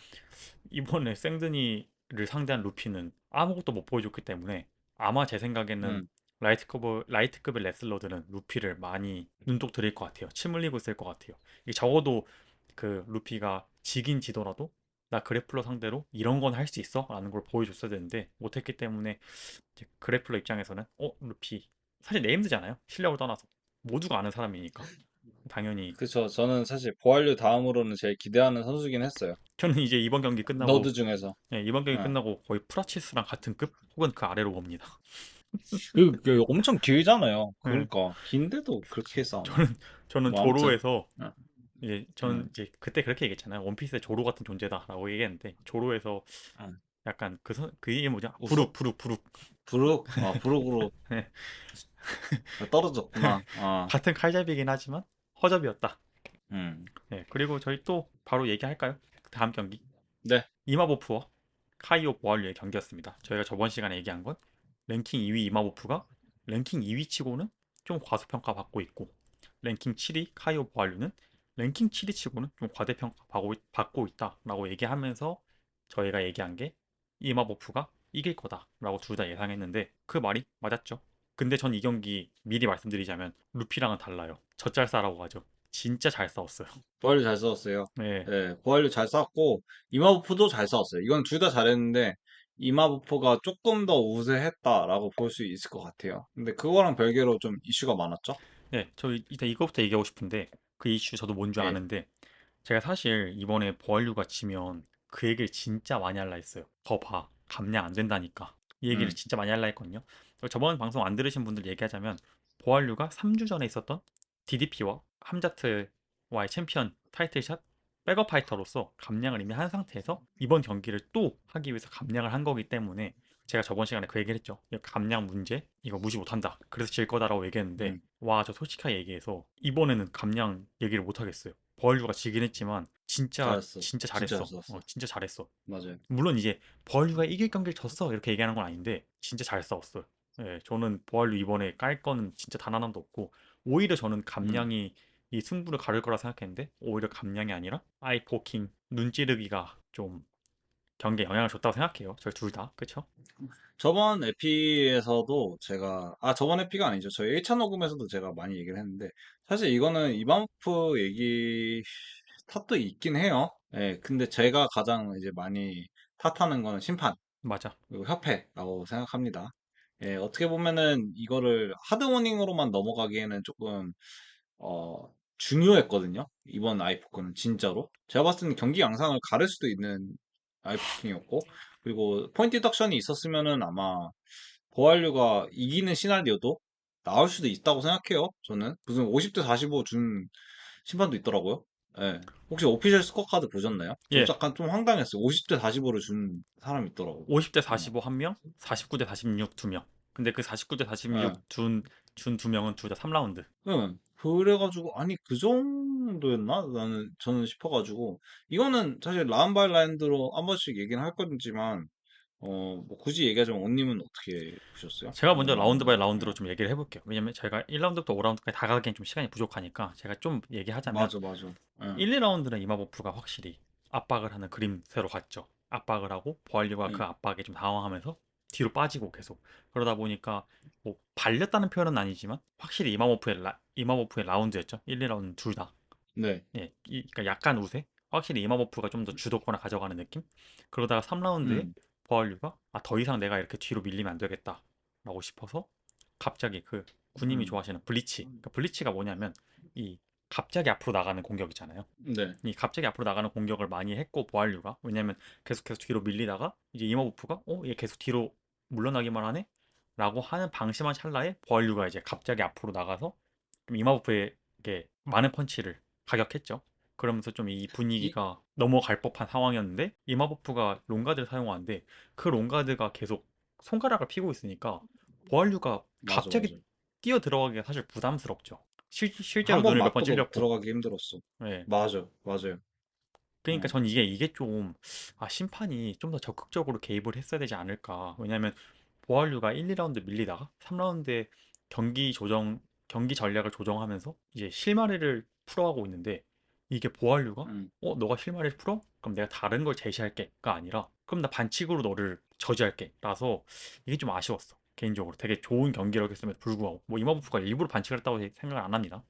이번에 생드니를 상대한 루피는 아무것도 못 보여줬기 때문에 아마 제 생각에는 음, 라이트급의 레슬러들은 루피를 많이 눈독 들일 것 같아요. 침 흘리고 있을 것 같아요. 이게 적어도 그 루피가 지긴 지더라도 나 그래플러 상대로 이런 건 할 수 있어? 라는 걸 보여줬어야 되는데 못했기 때문에 이제 그래플러 입장에서는 루피 사실 네임드잖아요. 실력을 떠나서 모두가 아는 사람이니까 당연히 그쵸. 저는 사실 보알류 다음으로는 제일 기대하는 선수긴 했어요. 저는 이제 이번 경기 끝나고 너드 중에서. 이번 경기 예. 끝나고 거의 프라치스랑 같은 급 혹은 그 아래로 봅니다. 그 엄청 길잖아요. 예, 그러니까 긴데도 그렇게 싸우나? 저는 저는 뭐 아무튼. 조로에서 예, 이제 예, 저는 이제 그때 그렇게 얘기했잖아요. 원피스의 조로 같은 존재다라고 얘기했는데 조로에서 예. 약간 그 이게 뭐죠? 우소? 부룩. 부룩으로 예, 떨어졌구나. 같은 칼잡이긴 하지만 허접이었다. 음. 그리고 저희 또 바로 얘기할까요? 다음 경기 네. 이마보프와 카이오 보알류의 경기였습니다. 저희가 저번 시간에 얘기한 건 랭킹 2위 이마보프가 랭킹 2위 치고는 좀 과소평가 받고 있고 랭킹 7위 카이오 보알류는 랭킹 7위 치고는 좀 과대평가 받고 있다라고 얘기하면서 저희가 얘기한 게 이마보프가 이길 거다라고 둘 다 예상했는데 그 말이 맞았죠. 근데 전 이 경기 미리 말씀드리자면 루피랑은 달라요. 젖잘싸라고 하죠. 진짜 잘 싸웠어요. 보알류 잘 싸웠어요. 네, 예, 보알류 잘 싸웠고, 이마부포도 잘 싸웠어요. 이건 둘 다 잘했는데, 이마부포가 조금 더 우세했다라고 볼 수 있을 것 같아요. 근데 그거랑 별개로 좀 이슈가 많았죠? 저 일단 이거부터 얘기하고 싶은데 그 이슈 저도 뭔 줄 예, 아는데 제가 사실 이번에 보알류가 치면 그 얘기를 진짜 많이 할라 했어요. 거 봐, 감량 안 된다니까. 이 얘기를 음, 진짜 많이 할라 했거든요. 저번 방송 안 들으신 분들 얘기하자면 보알류가 3주 전에 있었던 DDP와 함자트와의 챔피언 타이틀샷 백업 파이터로서 감량을 이미 한 상태에서 이번 경기를 또 하기 위해서 감량을 한 거기 때문에 제가 저번 시간에 그 얘기를 했죠. 이 감량 문제 이거 무시 못한다. 그래서 질 거다라고 얘기했는데 음, 와 저 솔직하게 얘기해서 이번에는 감량 얘기를 못 하겠어요. 버얼류가 지긴 했지만 진짜 잘했어. 진짜 진짜 잘 잘했어. 싸웠어. 진짜 잘했어. 맞아요. 물론 이제 버얼류가 이길 경기를 졌어 이렇게 얘기하는 건 아닌데 진짜 잘 싸웠어요. 저는 버얼류 이번에 깔 거는 진짜 단 하나도 없고 오히려 저는 음. 감량이 이 승부를 가를 거라 생각했는데 오히려 감량이 아니라 아이포킹 눈찌르기가 좀 경기에 영향을 줬다고 생각해요. 저희 둘 다. 그쵸? 저번 에피에서도 저번 에피가 아니죠. 저희 1차 녹음에서도 제가 많이 얘기를 했는데, 사실 이거는 이반프 얘기 탓도 있긴 해요. 예, 근데 제가 가장 이제 많이 탓하는 거는 심판, 맞아. 그리고 협회라고 생각합니다. 예, 어떻게 보면은 이거를 하드모닝으로만 넘어가기에는 조금, 중요했거든요. 이번 아이포크는 진짜로. 제가 봤을 때는 경기 양상을 가를 수도 있는 아이포킹이었고, 그리고 포인트 덕션이 있었으면은 아마 보알류가 이기는 시나리오도 나올 수도 있다고 생각해요. 저는 무슨 50대 45 준 심판도 있더라고요. 예. 혹시 오피셜 스코어카드 보셨나요? 저 예. 약간 좀 황당했어요. 50대 45를 준 사람이 있더라고. 50대 어. 45 1명, 49대 46 2명. 근데 그 49대 예. 46 준 2명은 둘 다 3라운드. 응. 그래가지고 아니 그 정도였나? 저는 싶어가지고 이거는 사실 라운드 바이 라운드로 한 번씩 얘기는 할 거지만 뭐 굳이 얘기하자면 온님은 어떻게 보셨어요? 제가 먼저 이번 라운드 바이 라운드. 라운드로 좀 얘기를 해볼게요. 왜냐면 제가 1라운드부터 5라운드까지 다 가기엔 좀 시간이 부족하니까 제가 좀 얘기하자면 맞아, 맞아. 응, 1, 2라운드는 이마버프가 확실히 압박을 하는 그림새로 갔죠. 압박을 하고 보알류가 그 응, 압박에 좀 당황하면서 뒤로 빠지고 계속 그러다 보니까 뭐 발렸다는 표현은 아니지만 확실히 이마버프의 라운드였죠. 1, 2라운드 둘 다. 네, 예, 그러니까 약간 우세. 확실히 이마버프가 좀 더 주도권을 가져가는 느낌. 그러다가 3라운드에 음, 보알류가 더 이상 내가 이렇게 뒤로 밀리면 안 되겠다라고 싶어서 갑자기 그 군님이 음, 좋아하시는 블리치. 그러니까 블리치가 뭐냐면 이 갑자기 앞으로 나가는 공격이잖아요. 네, 이 갑자기 앞으로 나가는 공격을 많이 했고 보알류가 왜냐면 계속해서 뒤로 밀리다가 이제 이마부프가 얘 계속 뒤로 물러나기만 하네 라고 하는 방심한 찰나에 보알류가 이제 갑자기 앞으로 나가서 좀 이마부프에게 많은 펀치를 가격했죠. 그러면서 좀 이 이, 분위기가 넘어갈 법한 상황이었는데 이마부프가 롱가드를 사용하는데 그 롱가드가 계속 손가락을 피고 있으니까 보알류가 맞아, 갑자기 맞아. 뛰어 들어가기가 사실 부담스럽죠. 실제로 한 번 눈을 몇 번 맞고 찔렸고. 들어가기 힘들었어. 예. 맞아, 맞아요. 그러니까 어, 전 이게 좀 심판이 좀 더 적극적으로 개입을 했어야 되지 않을까. 왜냐면 보알류가 1, 2라운드 밀리다가 3라운드에 경기 전략을 조정하면서 이제 실마리를 풀어가고 있는데 이게 보알류가 음. 너가 실마리를 풀어? 그럼 내가 다른 걸 제시할게가 아니라 그럼 나 반칙으로 너를 저지할게. 라서 이게 좀 아쉬웠어. 개인적으로 되게 좋은 경기력을 했음에도 불구하고 뭐 이마부프가 일부러 반칙을 했다고 생각을 안 합니다.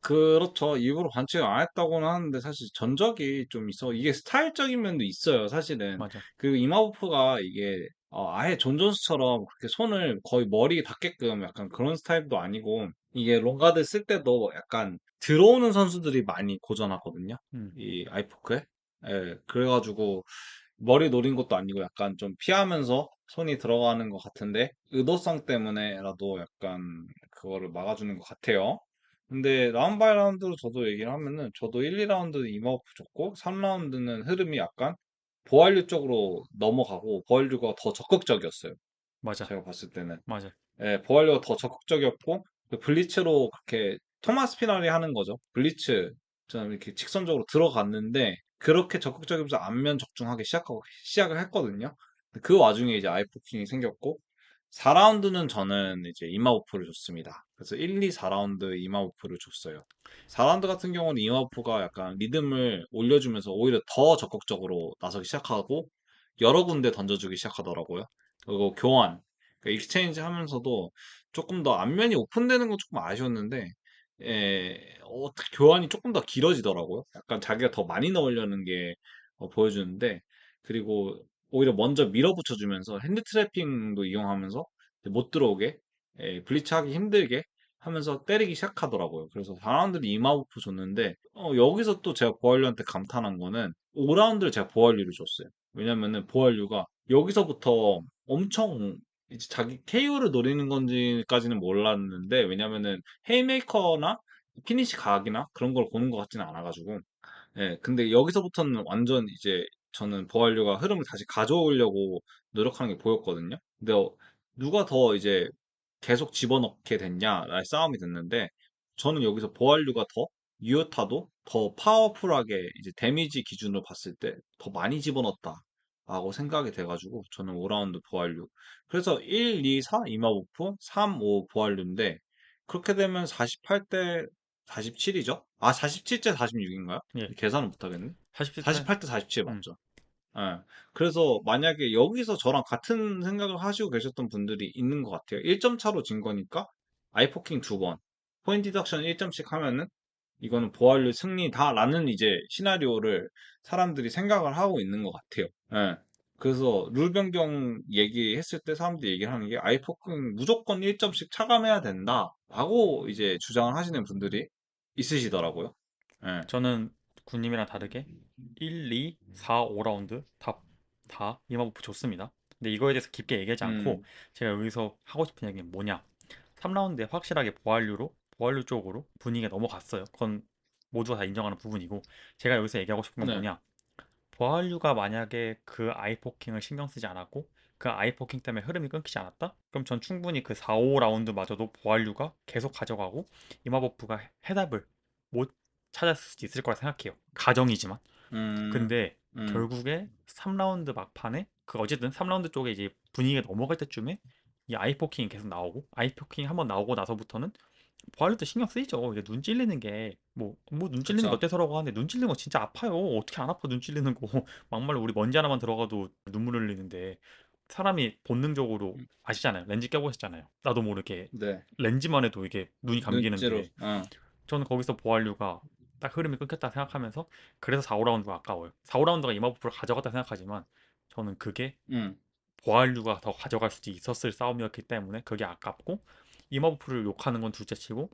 그렇죠. 일부러 반칙을 안 했다고는 하는데 사실 전적이 좀 있어. 이게 스타일적인 면도 있어요, 사실은. 맞아. 그리고 이마호프가 이게 아예 존 존스처럼 그렇게 손을 거의 머리에 닿게끔 약간 그런 스타일도 아니고 이게 롱가드 쓸 때도 약간 들어오는 선수들이 많이 고전하거든요. 음, 이 아이포크에. 예, 그래가지고 머리 노린 것도 아니고 약간 좀 피하면서 손이 들어가는 것 같은데 의도성 때문에라도 약간 그거를 막아주는 것 같아요. 근데 라운드 바이 라운드로 저도 얘기를 하면은 저도 1, 2라운드는 이마우프 좋고 3라운드는 흐름이 약간 보알류 쪽으로 넘어가고 보알류가 더 적극적이었어요. 맞아. 제가 봤을 때는. 맞아. 예, 보알류가 더 적극적이었고 그 블리츠로 그렇게 토마스 피날이 하는 거죠. 블리츠 좀 이렇게 직선적으로 들어갔는데 그렇게 적극적이면서 안면 적중하게 시작을 했거든요. 그 와중에 이제 아이포킹이 생겼고 4라운드는 저는 이제 이마우프를 줬습니다. 그래서 1, 2, 4라운드 이마우프를 줬어요. 4라운드 같은 경우는 이마우프가 약간 리듬을 올려주면서 오히려 더 적극적으로 나서기 시작하고 여러 군데 던져주기 시작하더라고요. 그리고 교환, 그러니까 익스체인지 하면서도 조금 더 앞면이 오픈되는 건 조금 아쉬웠는데 교환이 조금 더 길어지더라고요. 약간 자기가 더 많이 넣으려는 게 보여주는데 그리고 오히려 먼저 밀어붙여주면서 핸드 트래핑도 이용하면서 못 들어오게 블리츠하기 힘들게 하면서 때리기 시작하더라고요. 그래서 4라운드를 이마부프 줬는데 여기서 또 제가 보알류한테 감탄한 거는 5라운드를 제가 보알류를 줬어요. 왜냐면은 보알류가 여기서부터 엄청 이제 자기 KO를 노리는 건지까지는 몰랐는데 왜냐면은 헤이메이커나 피니시 각이나 그런 걸 보는 것 같지는 않아가지고 근데 여기서부터는 완전 이제 저는 보알류가 흐름을 다시 가져오려고 노력하는 게 보였거든요. 근데 누가 더 이제 계속 집어넣게 됐냐라의 싸움이 됐는데 저는 여기서 보알류가 더 유효타도 더 파워풀하게 이제 데미지 기준으로 봤을 때 더 많이 집어넣었다라고 생각이 돼가지고 저는 5라운드 보알류. 그래서 1, 2, 4 이마부프, 3, 5 보알류인데 그렇게 되면 48대 47이죠? 47대 46인가요? 예. 계산을 못하겠네. 40대 48대 47 음. 맞죠? 예. 그래서 만약에 여기서 저랑 같은 생각을 하시고 계셨던 분들이 있는 것 같아요. 1점 차로 진 거니까 아이포킹 두 번, 포인트 디덕션 1점씩 하면은 이거는 보완료 승리다라는 이제 시나리오를 사람들이 생각을 하고 있는 것 같아요. 예. 그래서 룰 변경 얘기했을 때 사람들이 얘기를 하는 게 아이포킹 무조건 1점씩 차감해야 된다라고 이제 주장을 하시는 분들이 있으시더라고요. 예. 저는 군님이랑 다르게 1, 2, 4, 5라운드 다 이마부프 좋습니다. 근데 이거에 대해서 깊게 얘기하지 않고 음. 제가 여기서 하고 싶은 얘기는 뭐냐. 3라운드에 확실하게 보알류 쪽으로 분위기가 넘어갔어요. 그건 모두가 다 인정하는 부분이고 제가 여기서 얘기하고 싶은 건 네. 뭐냐. 보알류가 만약에 그 아이포킹을 신경 쓰지 않았고 그 아이포킹 때문에 흐름이 끊기지 않았다? 그럼 전 충분히 그 4, 5라운드마저도 보알류가 계속 가져가고 이마버프가 해답을 못 찾았을 수도 있을 거라 생각해요. 가정이지만. 음. 근데 음, 결국에 3라운드 막판에 그 어쨌든 3라운드 쪽에 이제 분위기가 넘어갈 때쯤에 이 아이포킹이 계속 나오고 아이포킹 한번 나오고 나서부터는 보알도 신경 쓰이죠. 이게 눈 찔리는 게 뭐 눈 찔리는 게 그쵸. 어때서라고 하는데 눈 찔리는 거 진짜 아파요. 어떻게 안 아파 눈 찔리는 거. 막말로 우리 먼지 하나만 들어가도 눈물 흘리는데 사람이 본능적으로 음, 아시잖아요. 렌즈 껴보셨잖아요. 나도 모르게 네. 렌즈만 해도 이게 눈이 눈째로, 감기는데 어. 저는 거기서 보알류가 딱 흐름이 끊겼다 생각하면서 그래서 4, 5라운드가 아까워요. 4, 5라운드가 이마부프를 가져갔다 생각하지만 저는 그게 음, 보알류가 더 가져갈 수도 있었을 싸움이었기 때문에 그게 아깝고 이마부프를 욕하는 건 둘째치고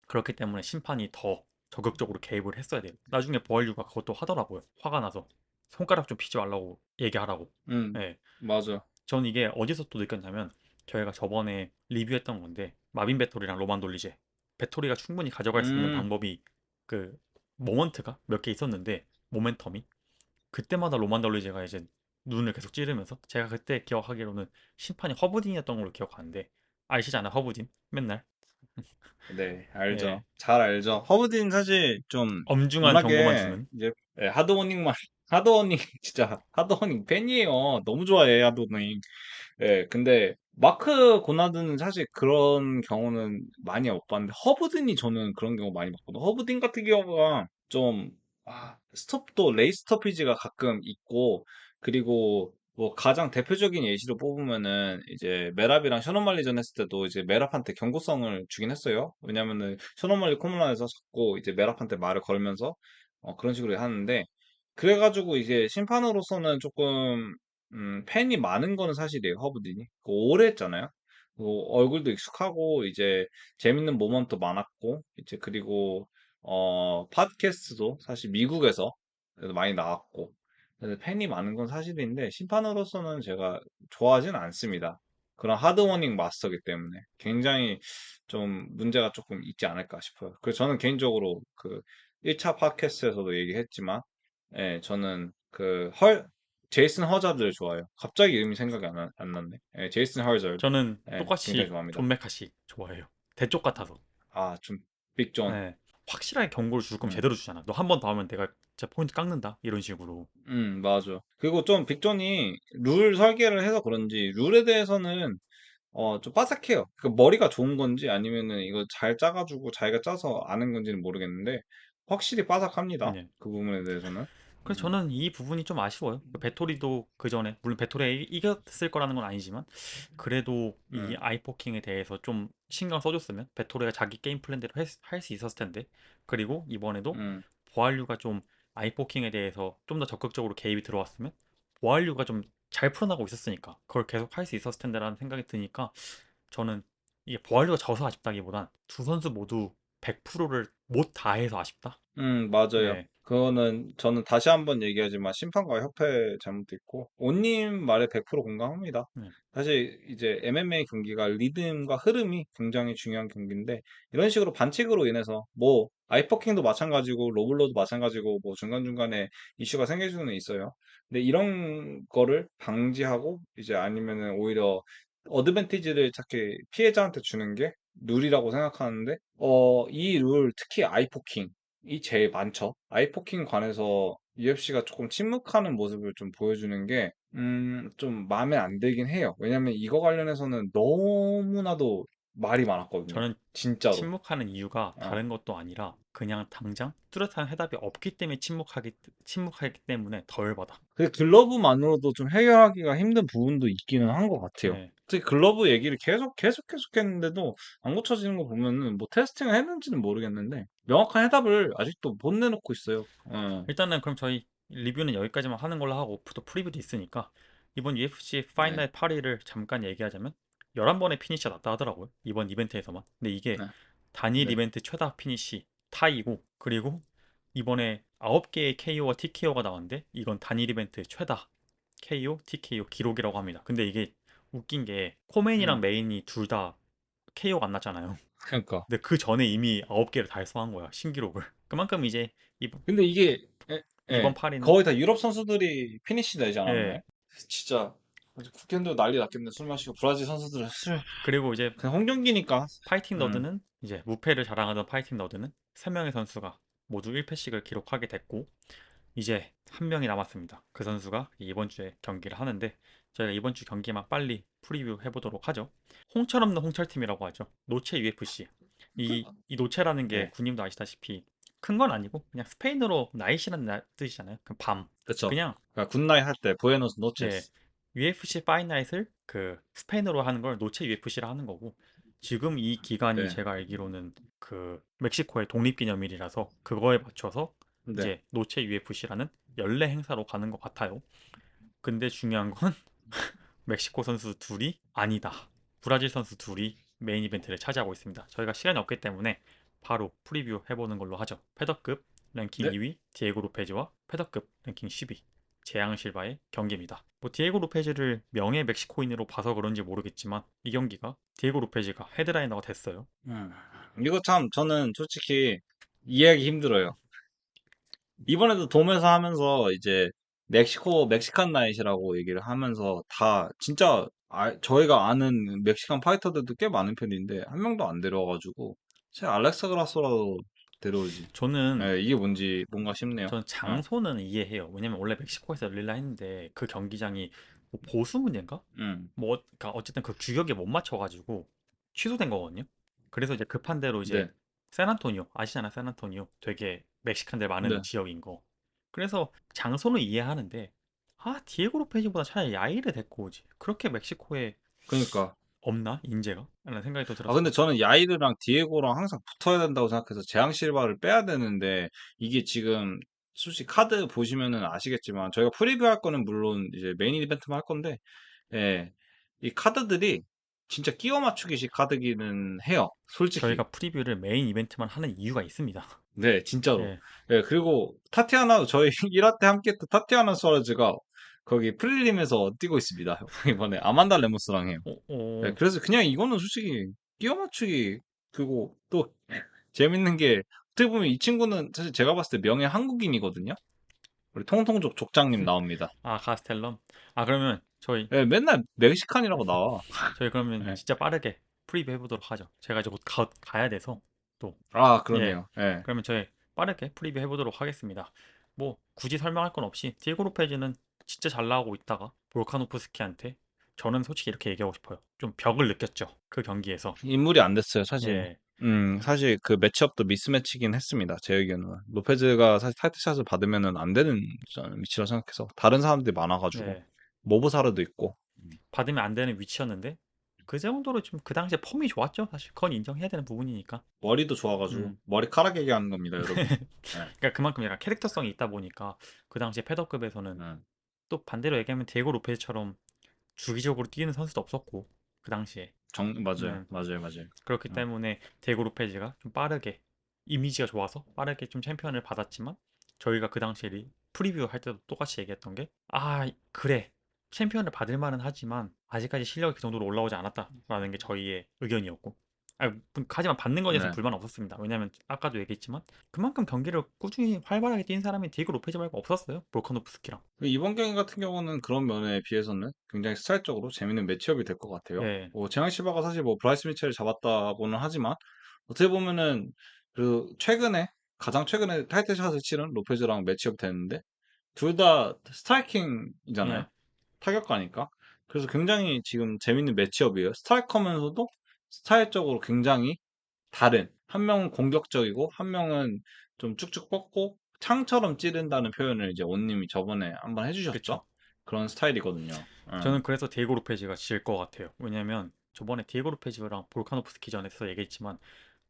그렇기 때문에 심판이 더 적극적으로 개입을 했어야 돼요. 나중에 보알류가 그것도 하더라고요. 화가 나서 손가락 좀 피지 말라고 얘기하라고. 음, 예, 맞아. 전 이게 어디서 또 느꼈냐면 저희가 저번에 리뷰했던 건데 마빈 베토리랑 로만 돌리제 베토리가 충분히 가져갈 수 있는 음, 방법이 그 모먼트가 몇 개 있었는데 모멘텀이 그때마다 로만 돌리제가 이제 눈을 계속 찌르면서 제가 그때 기억하기로는 심판이 허브딘이었던 걸로 기억하는데 아시잖아요 허브딘 맨날 네, 예 알죠. 잘 알죠. 허브딘 사실 좀 엄중한 경고만 워낙에 주는 이제 예, 하드워닝만 하드워닝 진짜 하드워닝 팬이에요. 너무 좋아해 하드워닝. 예, 근데 마크 고나드는 사실 그런 경우는 많이 못 봤는데 허브든이 저는 그런 경우 많이 봤거든요. 허브든 같은 경우가 좀 스톱도 레이스 스토피지가 가끔 있고 그리고 뭐 가장 대표적인 예시로 뽑으면은 이제 메랍이랑 셔너말리전 했을 때도 이제 메랍한테 경고성을 주긴 했어요. 왜냐면은 셔너말리 코너에서 자꾸 이제 메랍한테 말을 걸면서 그런 식으로 하는데 그래가지고 이제 심판으로서는 조금 팬이 많은 거는 사실이에요, 허브딘이. 오래 했잖아요. 얼굴도 익숙하고, 이제 재밌는 모먼트 많았고, 이제 그리고, 팟캐스트도 사실 미국에서 그래도 많이 나왔고, 그래서 팬이 많은 건 사실인데, 심판으로서는 제가 좋아하진 않습니다. 그런 하드워닝 마스터기 때문에 굉장히 좀 문제가 조금 있지 않을까 싶어요. 그래서 저는 개인적으로 그 1차 팟캐스트에서도 얘기했지만, 예, 저는 제이슨 허자드를 좋아해요. 갑자기 이름이 생각이 안 났네. 예, 제이슨 허자드. 저는 예, 굉장히 똑같이 좋아합니다. 존 메카시 좋아해요 대쪽 같아서 아, 좀, 빅존. 예, 확실하게 경고를 줄 거면 음, 제대로 주잖아 너 한 번 더 하면 내가 진짜 포인트 깎는다 이런 식으로 맞아. 그리고 좀 빅존이 룰 설계를 해서 그런지, 룰에 대해서는, 좀 빠삭해요. 그 머리가 좋은 건지 아니면은 이거 잘 짜가지고 자기가 짜서 아는 건지는 모르겠는데, 확실히 빠삭합니다. 예. 그 부분에 대해서는. 그래서 음, 저는 이 부분이 좀 아쉬워요. 그 배토리도 그 전에 물론 배토리가 이겼을 거라는 건 아니지만 그래도 이 음, 아이포킹에 대해서 좀 신경 써줬으면 배토리가 자기 게임 플랜대로 할 수 있었을 텐데 그리고 이번에도 음. 보알류가 좀 아이포킹에 대해서 좀 더 적극적으로 개입이 들어왔으면 보알류가 좀 잘 풀어나가고 있었으니까 그걸 계속 할 수 있었을 텐데라는 생각이 드니까 저는 이게 보알류가 져서 아쉽다기보단 두 선수 모두 100%를 못 다해서 아쉽다. 맞아요. 네, 그거는 저는 다시 한번 얘기하지만 심판과 협회 잘못도 있고 온님 말에 100% 공감합니다. 네. 사실 이제 MMA 경기가 리듬과 흐름이 굉장히 중요한 경기인데 이런 식으로 반칙으로 인해서 뭐 아이퍼킹도 마찬가지고 로블로도 마찬가지고 뭐 중간중간에 이슈가 생길 수는 있어요. 근데 이런 거를 방지하고 이제 아니면은 오히려 어드밴티지를 찾게 피해자한테 주는 게 룰이라고 생각하는데 이 룰 특히 아이포킹 이 제일 많죠. 아이포킹 관해서 UFC가 조금 침묵하는 모습을 좀 보여주는 게, 좀 마음에 안 들긴 해요. 왜냐면 이거 관련해서는 너무나도 말이 많았거든요. 저는 진짜로. 침묵하는 이유가 어. 다른 것도 아니라 그냥 당장 뚜렷한 해답이 없기 때문에 침묵하기 때문에 더 열받아. 그 글러브만으로도 좀 해결하기가 힘든 부분도 있기는 한 것 같아요. 네. 특히 글러브 얘기를 계속 했는데도 안 고쳐지는 거 보면은 뭐 테스팅을 했는지는 모르겠는데 명확한 해답을 아직도 못 내놓고 있어요. 어. 일단은 그럼 저희 리뷰는 여기까지만 하는 걸로 하고 또 프리뷰도 있으니까 이번 UFC 네. 파이널 8일을 잠깐 얘기하자면 11번의 피니시가 났다 하더라고요. 이번 이벤트에서만. 근데 이게 네. 단일 네. 이벤트 최다 피니시 타이고 그리고 이번에 9개의 KO와 TKO가 나왔는데 이건 단일 이벤트 최다 KO, TKO 기록이라고 합니다. 근데 이게 웃긴 게 코메인이랑 음. 메인이 둘 다 KO가 안 났잖아요. 그러니까. 근데 그 전에 이미 9개를 달성한 거야. 신기록을. 그만큼 이제 근데 이게 이번 8위는 거의 다 유럽 선수들이 피니시 내지 않았나요? 예. 진짜 국견도 난리 났겠네. 술 마시고 브라질 선수들은 술 그리고 이제 그냥 홈경기니까. 파이팅 음, 너드는 이제 무패를 자랑하던 파이팅 너드는 3명의 선수가 모두 1패씩을 기록하게 됐고 이제 한 명이 남았습니다. 그 선수가 이번 주에 경기를 하는데 저희가 이번 주 경기만 빨리 프리뷰 해보도록 하죠. 홍철 없는 홍철팀이라고 하죠. 노체 UFC. 이 노체라는 게 네, 군님도 아시다시피 큰 건 아니고 그냥 스페인어로 나이시라는 뜻이잖아요. 그 밤. 그쵸. 그냥 그러니까 굿나잇 할 때 부에노스 예, 노체스. UFC 파이나잇을 그 스페인어로 하는 걸 노체 UFC라 하는 거고 지금 이 기간이 네, 제가 알기로는 그 멕시코의 독립기념일이라서 그거에 맞춰서 네. 이제 노체 UFC라는 연례 행사로 가는 것 같아요. 근데 중요한 건 멕시코 선수 둘이 아니다. 브라질 선수 둘이 메인 이벤트를 차지하고 있습니다. 저희가 시간이 없기 때문에 바로 프리뷰 해보는 걸로 하죠. 패더급 랭킹 네. 2위 디에고 로페즈와 패더급 랭킹 10위 재앙 실바의 경기입니다. 뭐 디에고 로페즈를 명예 멕시코인으로 봐서 그런지 모르겠지만 이 경기가 디에고 로페즈가 헤드라이너가 됐어요. 음. 이거 참 저는 솔직히 이해하기 힘들어요. 이번에도 돔에서 하면서 이제 멕시칸 나잇이라고 얘기를 하면서 다 진짜 저희가 아는 멕시칸 파이터들도 꽤 많은 편인데 한 명도 안 데려와가지고 제 알렉사 그라소라도 데려오지. 저는 예, 이게 뭔지 뭔가 싶네요. 저는 예. 장소는 이해해요. 왜냐면 원래 멕시코에서 열릴라 했는데 그 경기장이 뭐 보수 문제인가? 음. 뭐 그러니까 어쨌든 그 규격에 못 맞춰가지고 취소된 거거든요. 그래서 이제 급한 대로 이제 네. 샌안토니오 아시잖아 샌안토니오 되게 멕시칸들 많은 네. 지역인 거. 그래서 장소는 이해하는데 아 디에고 로페즈보다 차라리 야이를 데리고 오지. 그렇게 멕시코에 그러니까. 없나 인재가? 라는 생각이 또 아, 근데 들어서 저는 야이르랑 디에고랑 항상 붙어야 된다고 생각해서 재앙 실바를 빼야 되는데, 이게 지금, 솔직히 카드 보시면은 아시겠지만, 저희가 프리뷰 할 거는 물론 이제 메인 이벤트만 할 건데, 예, 이 카드들이 진짜 끼워 맞추기식 카드기는 해요. 솔직히. 저희가 프리뷰를 메인 이벤트만 하는 이유가 있습니다. 네, 진짜로. 예. 예, 그리고 타티아나, 저희 1화 때 함께 했던 타티아나 수아레즈가 거기 프릴림에서 뛰고 있습니다. 이번에 아만다 레모스랑 해요. 어, 네, 어, 그래서 그냥 이거는 솔직히 끼워 맞추기 그리고 또 재밌는 게 어떻게 보면 이 친구는 사실 제가 봤을 때 명예 한국인이거든요. 우리 통통족 족장님 나옵니다. 아 가스텔럼. 아 그러면 예, 맨날 멕시칸이라고 나와. 저희 그러면 예. 진짜 빠르게 프리뷰 해보도록 하죠. 제가 이제 곧 가야 돼서 또 아, 예. 그러네요. 예. 그러면 저희 빠르게 프리뷰 해보도록 하겠습니다. 뭐 굳이 설명할 건 없이 디에고 로페즈는 진짜 잘 나오고 있다가 볼카노프스키한테 저는 솔직히 이렇게 얘기하고 싶어요. 좀 벽을 느꼈죠. 그 경기에서. 인물이 안 됐어요, 사실. 예. 사실 그 매치업도 미스매치긴 했습니다. 제 의견은. 로페즈가 사실 타이틀샷을 받으면은 안 되는 저는 위치라 생각해서 다른 사람들이 많아가지고 예. 모브사르도 있고. 받으면 안 되는 위치였는데 그 정도로 좀 그 당시에 폼이 좋았죠. 사실 그건 인정해야 되는 부분이니까. 머리도 좋아가지고 음. 머리카락 얘기하는 겁니다, 여러분. 예. 그러니까 그만큼 약간 캐릭터성이 있다 보니까 그 당시에 패더급에서는 음. 또 반대로 얘기하면 디에고 로페즈처럼 주기적으로 뛰는 선수도 없었고 그 당시에 맞아요. 네. 맞아요. 맞아요. 그렇기 음. 때문에 디에고 로페즈가 좀 빠르게 이미지가 좋아서 빠르게 좀 챔피언을 받았지만 저희가 그 당시에 프리뷰 할 때도 똑같이 얘기했던 게 아 그래 챔피언을 받을 만은 하지만 아직까지 실력이 그 정도로 올라오지 않았다라는 게 저희의 의견이었고 하지만 받는 것에 대해서는 네. 불만 없었습니다. 왜냐하면 아까도 얘기했지만 그만큼 경기를 꾸준히 활발하게 뛴 사람이 디에고 로페즈 말고 없었어요. 볼카노프스키랑. 이번 경기 같은 경우는 그런 면에 비해서는 굉장히 스타일적으로 재밌는 매치업이 될 것 같아요. 예, 뭐 제앙 실바가 사실 뭐 브라이스 미첼을 잡았다고는 하지만 어떻게 보면은 그 가장 최근에 타이틀샷을 치른 로페즈랑 매치업 됐는데 둘 다 스트라이킹이잖아요. 예, 타격가니까. 그래서 굉장히 지금 재밌는 매치업이에요. 스트라이커면서도 스타일적으로 굉장히 다른. 한 명은 공격적이고 한 명은 좀 쭉쭉 뻗고 창처럼 찌른다는 표현을 이제 온님이 저번에 한번 해주셨죠? 그쵸. 그런 스타일이거든요. 저는 그래서 디에고 로페즈가 질 것 같아요. 왜냐면 저번에 디에고 로페즈랑 볼카노프스키전에서 얘기했지만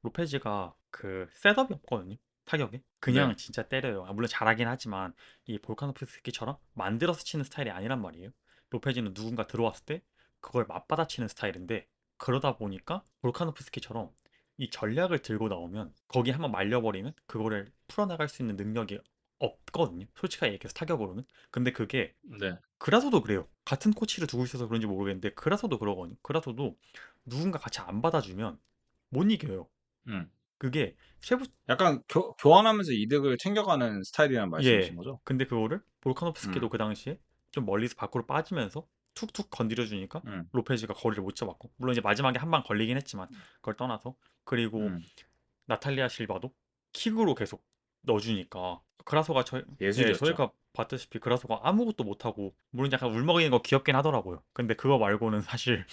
로페즈가 그 셋업이 없거든요. 타격에. 네, 그냥 진짜 때려요. 물론 잘하긴 하지만 이 볼카노프스키처럼 만들어서 치는 스타일이 아니란 말이에요. 로페즈는 누군가 들어왔을 때 그걸 맞받아치는 스타일인데 그러다 보니까 볼카노프스키처럼 이 전략을 들고 나오면 거기 한번 말려버리면 그거를 풀어나갈 수 있는 능력이 없거든요. 솔직하게 얘기해서 타격으로는. 근데 그게 네. 그라소도 그래요. 같은 코치를 두고 있어서 그런지 모르겠는데 그라소도 그러거든요. 그라소도 누군가 같이 안 받아주면 못 이겨요. 음. 그게 쉐부 약간 교환하면서 이득을 챙겨가는 스타일이라는 말씀이신 예. 거죠? 근데 그거를 음, 볼카노프스키도 그 당시에 좀 멀리서 밖으로 빠지면서 툭툭 건드려 주니까 음, 로페즈가 거리를 못 잡았고 물론 이제 마지막에 한 방 걸리긴 했지만 그걸 떠나서 그리고 음. 나탈리아 실바도 킥으로 계속 넣어주니까 그라소가 예술이었죠. 저희가 봤다시피 그라소가 아무것도 못하고 물론 약간 울먹이는 거 귀엽긴 하더라고요. 근데 그거 말고는 사실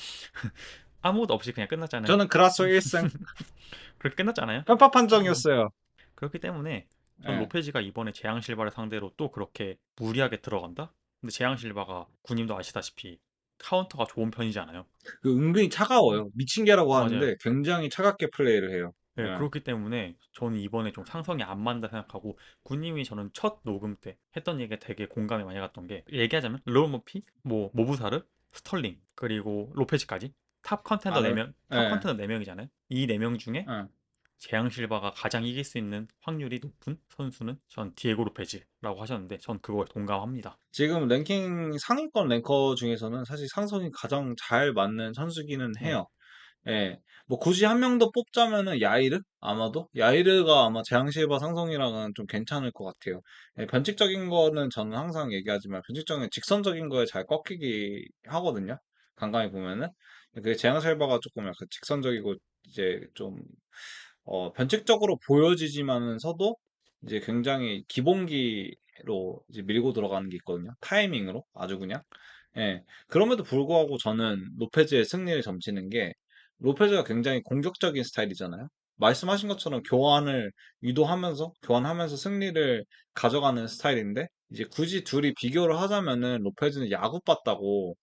아무것도 없이 그냥 끝났잖아요. 저는 그라소 1승 그렇게 끝났잖아요. 편파 음. 판정이었어요. 그렇기 때문에 전 예. 로페즈가 이번에 재앙 실바를 상대로 또 그렇게 무리하게 들어간다? 근데 재앙 실바가 군님도 아시다시피 카운터가 좋은 편이잖아요. 그 은근히 차가워요. 미친 개라고 맞아요. 하는데 굉장히 차갑게 플레이를 해요. 네, 예. 그렇기 때문에 저는 이번에 좀 상성이 안 맞는다 생각하고 군님이 저는 첫 녹음 때 했던 얘기가 되게 공감이 많이 갔던 게 얘기하자면 로모피, 뭐 모부사르, 스털링 그리고 로페즈까지 탑 컨텐더 아, 4명, 탑 예. 컨텐더 4명이잖아요. 이 4명 중에 예. 재앙 실바가 가장 이길 수 있는 확률이 높은 선수는 전 디에고 로페즈라고 하셨는데 전 그거에 동감합니다. 지금 랭킹 상위권 랭커 중에서는 사실 상성이 가장 잘 맞는 선수기는 네, 해요. 예. 뭐 굳이 한 명 더 뽑자면은 야이르? 아마도? 야이르가 아마 재앙실바 상성이랑은 좀 괜찮을 것 같아요. 예, 변칙적인 거는 저는 항상 얘기하지만 변칙적인 직선적인 거에 잘 꺾이기 하거든요. 간간히 보면은. 그 재앙실바가 조금 약간 직선적이고 이제 좀 변칙적으로 보여지지만서도 이제 굉장히 기본기로 이제 밀고 들어가는 게 있거든요. 타이밍으로 아주 그냥. 예. 그럼에도 불구하고 저는 로페즈의 승리를 점치는 게 로페즈가 굉장히 공격적인 스타일이잖아요. 말씀하신 것처럼 교환하면서 승리를 가져가는 스타일인데 이제 굳이 둘이 비교를 하자면은 로페즈는 야구봤다고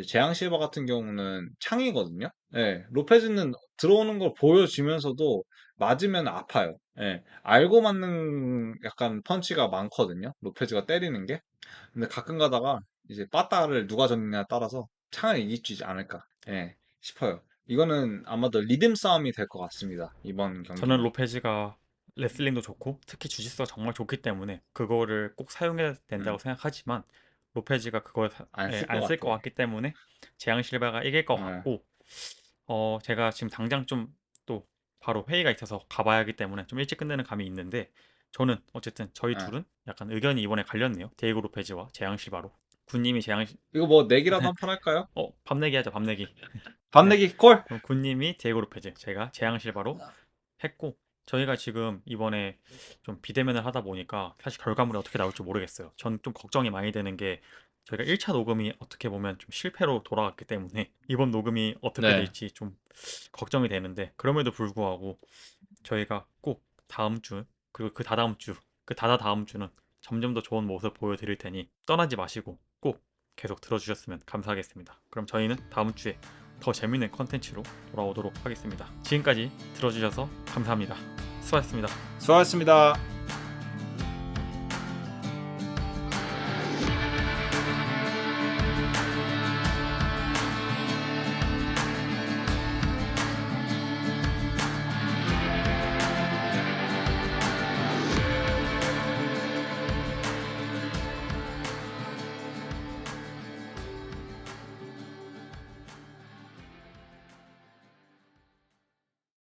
재앙 실바 같은 경우는 창이거든요. 예. 로페즈는 들어오는 걸 보여주면서도 맞으면 아파요. 예. 알고 맞는 약간 펀치가 많거든요. 로페즈가 때리는 게. 근데 가끔 가다가 이제 빠따를 누가 잡느냐에 따라서 창을 이기지 않을까 싶어요. 이거는 아마도 리듬 싸움이 될 것 같습니다. 이번 저는 경기는. 로페즈가 레슬링도 좋고 특히 주짓수가 정말 좋기 때문에 그거를 꼭 사용해야 된다고 음, 생각하지만 로페즈가 그걸 안 쓸 것 안 쓸 같아. 것 같기 때문에 재앙 실바가 이길 것 예, 같고 제가 지금 당장 좀 또 바로 회의가 있어서 가봐야 하기 때문에 좀 일찍 끝내는 감이 있는데 저는 어쨌든 저희 예. 둘은 약간 의견이 이번에 갈렸네요. 데이고 로페즈와 재앙 실바로. 군님이 이거 뭐 내기라도 한 판 할까요? 밤 내기 하죠, 밤 내기. 밤 네. 내기 콜! 그럼 군님이 디에고 로페즈, 제가 재앙 실바로 했고 저희가 지금 이번에 좀 비대면을 하다 보니까 사실 결과물이 어떻게 나올지 모르겠어요. 전 좀 걱정이 많이 되는 게 저희가 1차 녹음이 어떻게 보면 좀 실패로 돌아갔기 때문에 이번 녹음이 어떻게 네. 될지 좀 걱정이 되는데 그럼에도 불구하고 저희가 꼭 다음 주 그리고 그 다다음 주 그 다다다음 주는 점점 더 좋은 모습 보여드릴 테니 떠나지 마시고 꼭 계속 들어주셨으면 감사하겠습니다. 그럼 저희는 다음 주에 더 재밌는 컨텐츠로 돌아오도록 하겠습니다. 지금까지 들어주셔서 감사합니다. 수고하셨습니다. 수고하셨습니다.